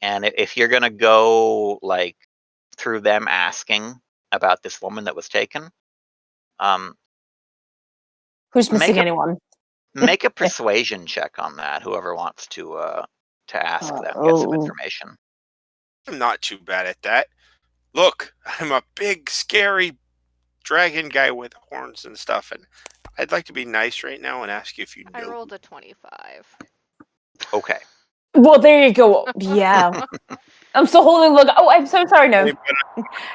And if you're gonna go like through them asking about this woman that was taken, Who's missing anyone? make a persuasion check on that. Whoever wants to ask them, get some information. I'm not too bad at that. Look, I'm a big, scary dragon guy with horns and stuff, and I'd like to be nice right now and ask you if you know. I rolled a 25. Okay. Well, there you go. Yeah. I'm still holding look. Oh, I'm so sorry, no.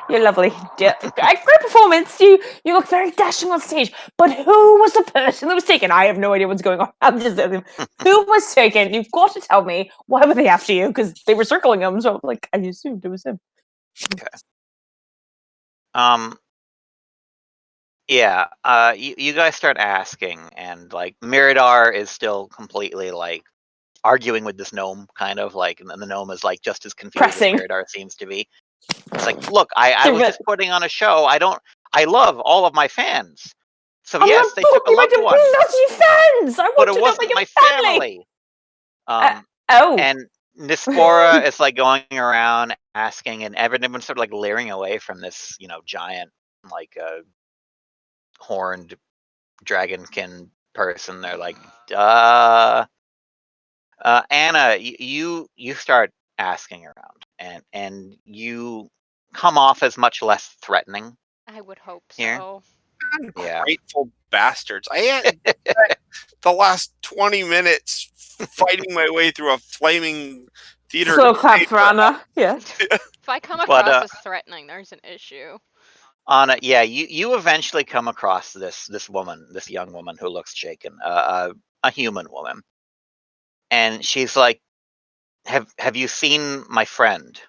You're lovely. Yeah. Great performance. You look very dashing on stage. But who was the person that was taken? I have no idea what's going on. I'm just who was taken? You've got to tell me. Why were they after you? Because they were circling him. So like I assumed it was him. Okay. Yeah. You guys start asking, and like Miradar is still completely like arguing with this gnome, kind of like, and the gnome is like just as confused Pressing. as Miradar seems to be. It's like, look, I was just putting on a show. I love all of my fans. So Oh, yes, they took a loved one, bloody fans. I but want it to know wasn't about my your family. family. And Nispora is like going around asking, and everyone's sort of like leering away from this, giant, like horned dragonkin person. They're like, Anna, you start asking around, and you come off as much less threatening. I would hope Here. so. Yeah. Ungrateful bastards. I had the last 20 minutes fighting my way through a flaming theater. Slow clap for Anna. Yeah. If I come across as threatening, there's an issue. Anna, yeah, you eventually come across this woman, this young woman who looks shaken, a human woman, and she's like, "Have you seen my friend?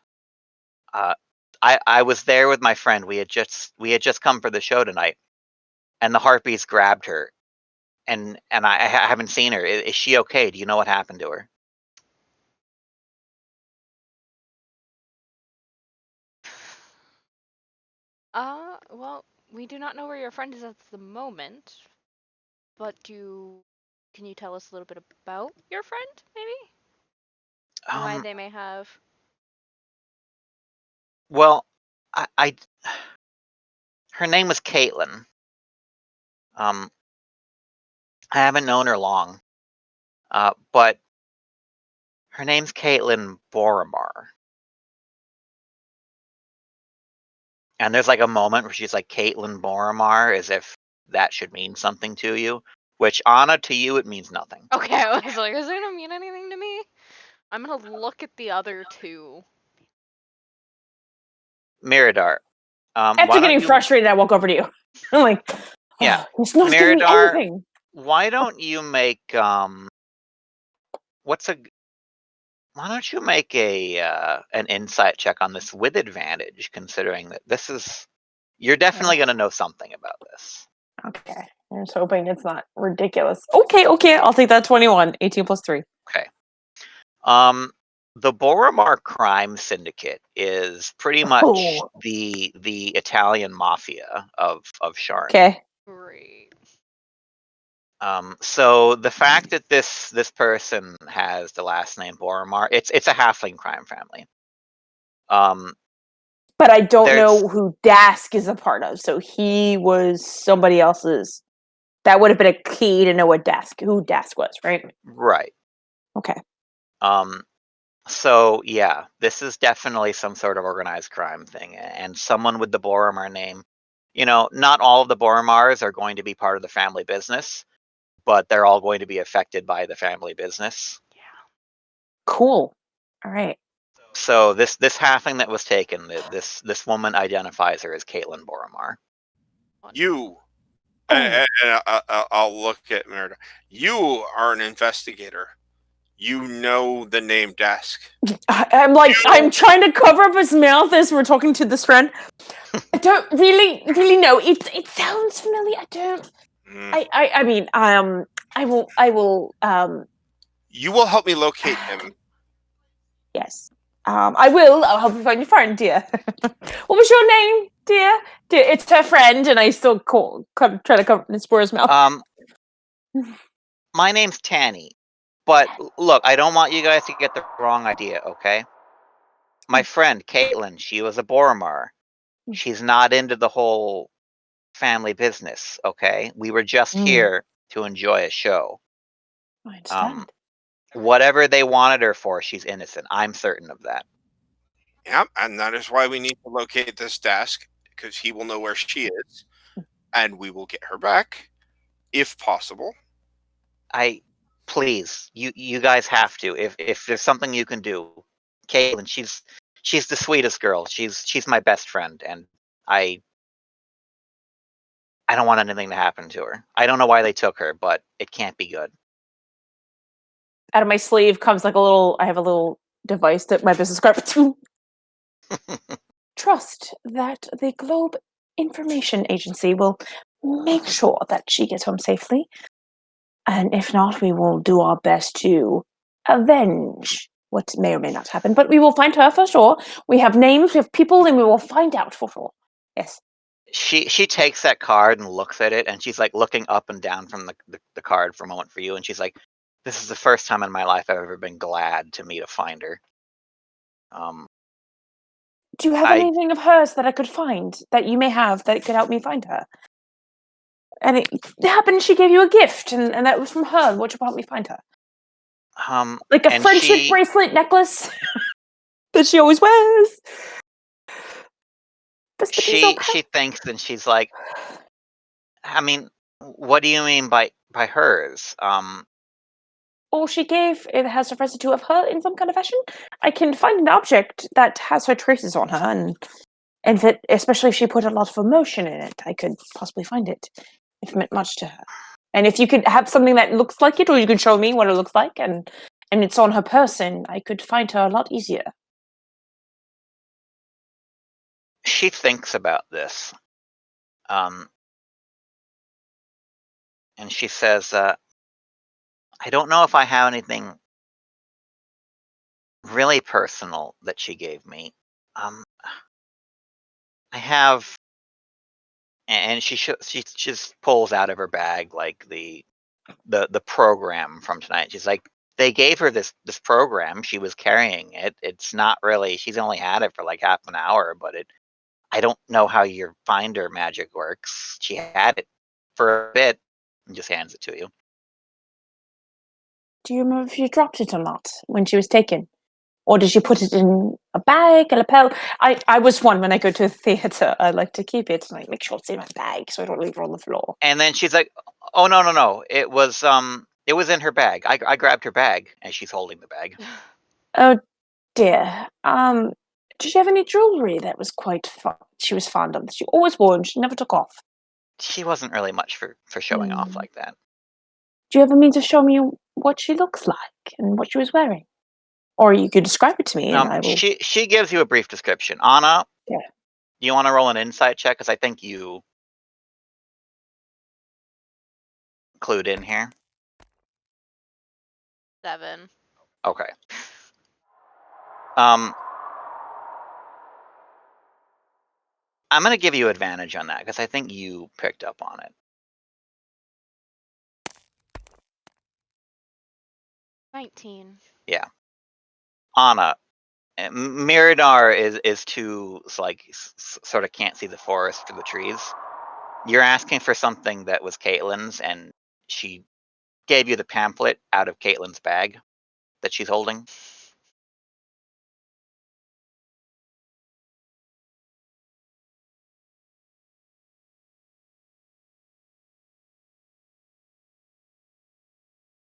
I was there with my friend. We had just come for the show tonight, and the Harpies grabbed her, and I haven't seen her. Is she okay? Do you know what happened to her?" Well, we do not know where your friend is at the moment, but can you tell us a little bit about your friend, maybe? Why they may have... Well, her name was Caitlin. I haven't known her long, but her name's Caitlin Boromar. And there's like a moment where she's like, Caitlin Boromar, as if that should mean something to you, which Anna, to you, it means nothing. Okay, I was like, is it gonna mean anything to me? I'm gonna look at the other two. Miradar. After why don't getting you, frustrated, I walk over to you. I'm like, Yeah. he's not giving me Miradar, anything. why don't you make why don't you make an insight check on this with advantage, considering that this is you're definitely going to know something about this. Okay. I'm just hoping it's not ridiculous. Okay. I'll take that 21. 18 plus 3. Okay. The Boromar crime syndicate is pretty much Oh. the Italian mafia of Sharn. Okay. Great. So the fact that this person has the last name Boromar, it's a halfling crime family. But I don't There's- know who Dask is a part of. So he was somebody else's. That would have been a key to know who Dask was, right? Right. Okay. So yeah, this is definitely some sort of organized crime thing, and someone with the Boromar name. Not all of the Boromars are going to be part of the family business, but they're all going to be affected by the family business. Yeah. Cool. All right. So this halfling that was taken, this woman identifies her as Caitlin Boromar. You, Oh. and I'll look at Merida. You are an investigator. You know the name Desk. I'm trying to cover up his mouth as we're talking to this friend. I don't really know. It sounds familiar. I don't. I mean, I will. You will help me locate him. Yes. I will. I'll help you find your friend, dear. What was your name, dear? Dear, it's her friend, and I still try to cover and spoil his mouth. My name's Tanny, but look, I don't want you guys to get the wrong idea, okay? My friend Caitlin, she was a Boromar. She's not into the whole family business, okay? We were just here to enjoy a show. I understand. Whatever they wanted her for, she's innocent. I'm certain of that. Yep, and that is why we need to locate this Desk, because he will know where she is, and we will get her back, if possible. Please, you guys have to. If there's something you can do, Caitlin, she's the sweetest girl. She's my best friend, and I don't want anything to happen to her. I don't know why they took her, but it can't be good. Out of my sleeve comes like I have a little device that my business card. Trust that the Globe Information Agency will make sure that she gets home safely. And if not, we will do our best to avenge what may or may not happen. But we will find her for sure. We have names, we have people, and we will find out for sure. Yes. She takes that card and looks at it, and she's like looking up and down from the card for a moment for you, and she's like, "This is the first time in my life I've ever been glad to meet a finder." Do you have anything of hers that I could find that you may have that could help me find her? And it happened she gave you a gift, and that was from her. What you help me find her? Like a friendship bracelet necklace that she always wears. She thinks, and she's like, I mean, what do you mean by hers? All she gave, it has a residue of her in some kind of fashion. I can find an object that has her traces on her, and that, especially if she put a lot of emotion in it, I could possibly find it if it meant much to her. And if you could have something that looks like it, or you could show me what it looks like, and it's on her person, I could find her a lot easier. She thinks about this. And she says, I don't know if I have anything really personal that she gave me. I have, and she just pulls out of her bag like the program from tonight. She's like, they gave her this program. She was carrying it. It's not really. She's only had it for like half an hour, but I don't know how your finder magic works. She had it for a bit and just hands it to you. Do you remember if you dropped it or not when she was taken? Or did she put it in a bag, a lapel? I was one when I go to a theatre. I like to keep it and I make sure it's in my bag so I don't leave it on the floor. And then she's like, "Oh no! It was in her bag. I grabbed her bag," and she's holding the bag. Oh dear. Did she have any jewelry that was she was fond of? That she always wore and she never took off. She wasn't really much for showing off like that. Do you ever mean to show me what she looks like and what she was wearing? Or you could describe it to me and I will... She gives you a brief description. Anna, Yeah. Do you want to roll an insight check? Because I think you clued in here. 7. Okay. I'm going to give you advantage on that because I think you picked up on it. 19. Yeah. Anna, Miradar is too, sort of can't see the forest for the trees. You're asking for something that was Caitlin's, and she gave you the pamphlet out of Caitlin's bag that she's holding.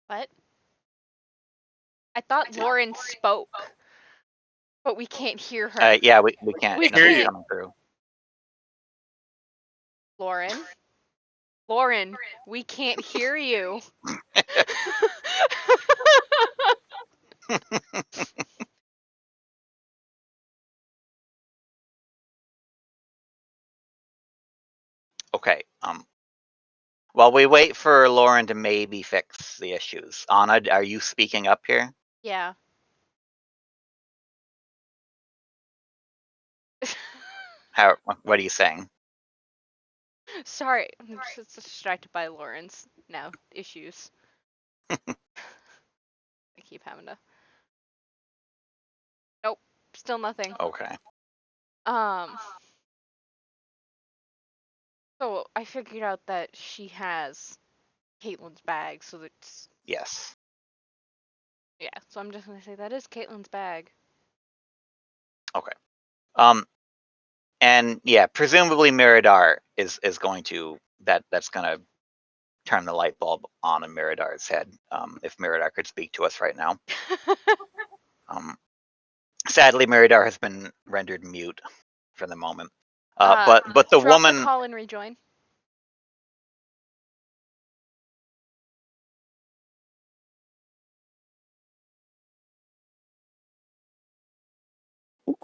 What? I thought Lauren spoke, but we can't hear her. Yeah, we can't. We Nothing's can't. coming through. Lauren, we can't hear you. Okay. While we wait for Lauren to maybe fix the issues, Anna, are you speaking up here? Yeah. What are you saying? Sorry, I'm just distracted by Lauren's now issues. I keep having to. Nope, still nothing. Okay. So I figured out that she has Caitlin's bag, so that's... Yes. Yeah, so I'm just gonna say that is Caitlin's bag. Okay. And yeah, presumably Miradar is going to that's gonna turn the light bulb on in Miradar's head. If Miradar could speak to us right now. Sadly, Miradar has been rendered mute for the moment. But the drop woman. The call and rejoin.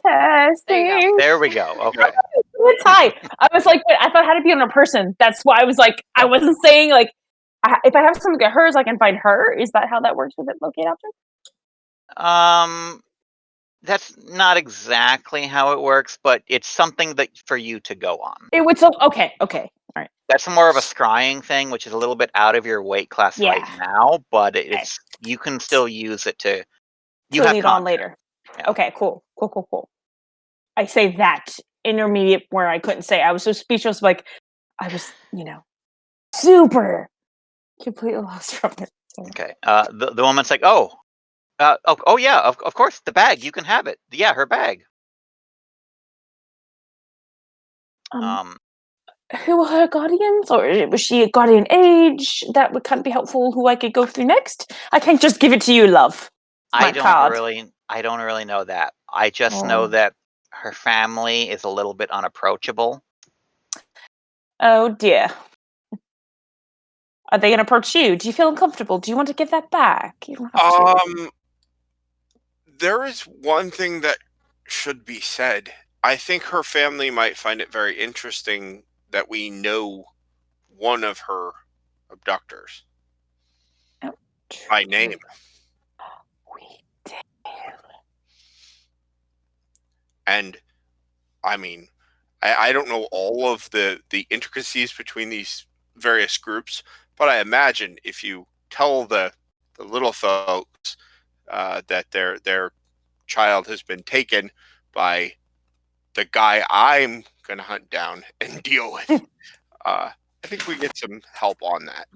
Testing. There we go. Okay. It's high. I was like, wait, I thought it had to be on a person. That's why I was like, I wasn't saying like, if I have something at hers, I can find her. Is that how that works with it? Locate object? That's not exactly how it works, but it's something that for you to go on. It would okay. All right. That's more of a scrying thing, which is a little bit out of your weight class right now, but it's you can still use it to. You have need on later. Yeah. Okay. Cool. I say that intermediate where I couldn't say. I was so speechless, like I was, super completely lost from it. So. Okay. The woman's like, oh yeah, of course, the bag, you can have it. Yeah, her bag. Who were her guardians, or was she a guardian age that would kind of be helpful? Who I could go through next? I can't just give it to you, love. I don't really know that. I just know that her family is a little bit unapproachable. Oh dear. Are they going to approach you? Do you feel uncomfortable? Do you want to give that back? You don't have to. There is one thing that should be said. I think her family might find it very interesting that we know one of her abductors by name. We did. And I mean, I don't know all of the intricacies between these various groups, but I imagine if you tell the little folks that their child has been taken by the guy I'm going to hunt down and deal with, I think we get some help on that.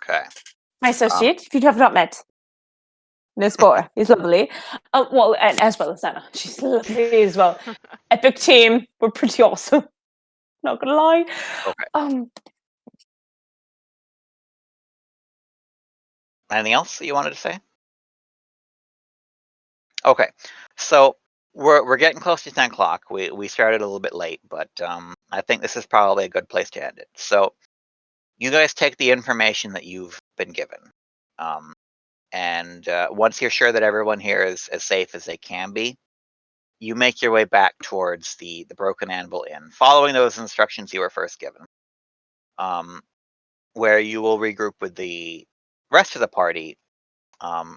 Okay. My associate, if you have not met, Nespora is lovely. Well, and as well as Anna. She's lovely as well. Epic team. We're pretty awesome. Not gonna lie. Okay. Anything else that you wanted to say? Okay, so we're getting close to 10 o'clock. We started a little bit late, but I think this is probably a good place to end it. So you guys take the information that you've been given, and once you're sure that everyone here is as safe as they can be, you make your way back towards the Broken Anvil Inn, following those instructions you were first given, where you will regroup with the rest of the party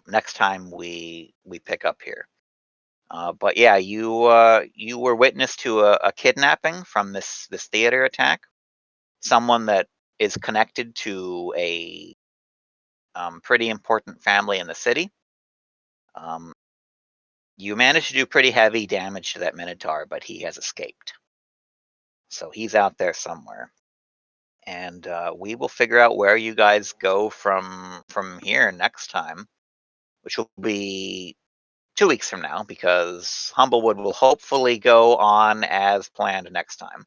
next time we pick up here. But yeah, you were witness to a kidnapping from this theater attack. Someone that is connected to a pretty important family in the city. You managed to do pretty heavy damage to that Minotaur, but he has escaped. So he's out there somewhere. And we will figure out where you guys go from here next time, which will be 2 weeks from now, because Humblewood will hopefully go on as planned next time.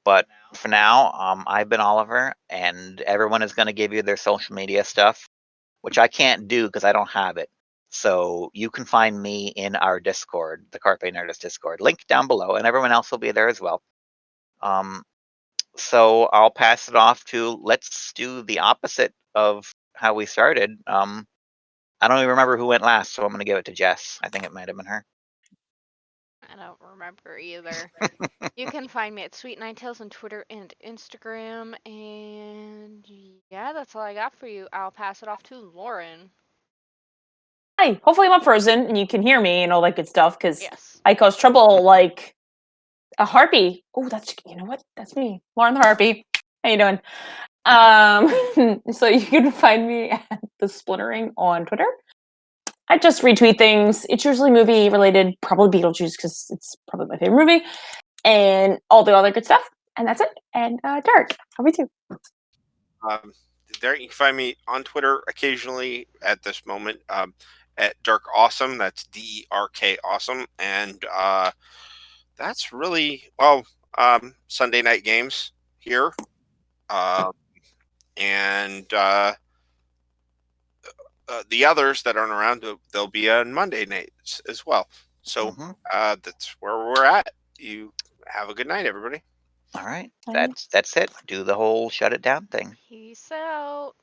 But for now, I've been Oliver, and everyone is going to give you their social media stuff, which I can't do because I don't have it. So you can find me in our Discord, the Carpe Nerdus Discord, link down below, and everyone else will be there as well. So I'll pass it off to, let's do the opposite of how we started. I don't even remember who went last, so I'm going to give it to Jess. I think it might have been her. I don't remember either. You can find me at Sweet Nine Tails on Twitter and Instagram, and yeah, that's all I got for you. I'll pass it off to Lauren. Hi. Hopefully I'm not frozen and you can hear me and all that good stuff, because Yes. I cause trouble like a harpy. Oh, you know what? That's me, Lauren the Harpy. How you doing? So you can find me at the Splintering on Twitter. I just retweet things. It's usually movie related, probably Beetlejuice because it's probably my favorite movie, and all the other good stuff. And that's it. And Dark, how are we too? There you can find me on Twitter occasionally at this moment at Dark Awesome. That's DERK Awesome, and that's really Sunday night games here, and the others that aren't around, they'll be on Monday nights as well. So that's where we're at. You have a good night, everybody. All right, that's it. Do the whole shut it down thing. Peace out.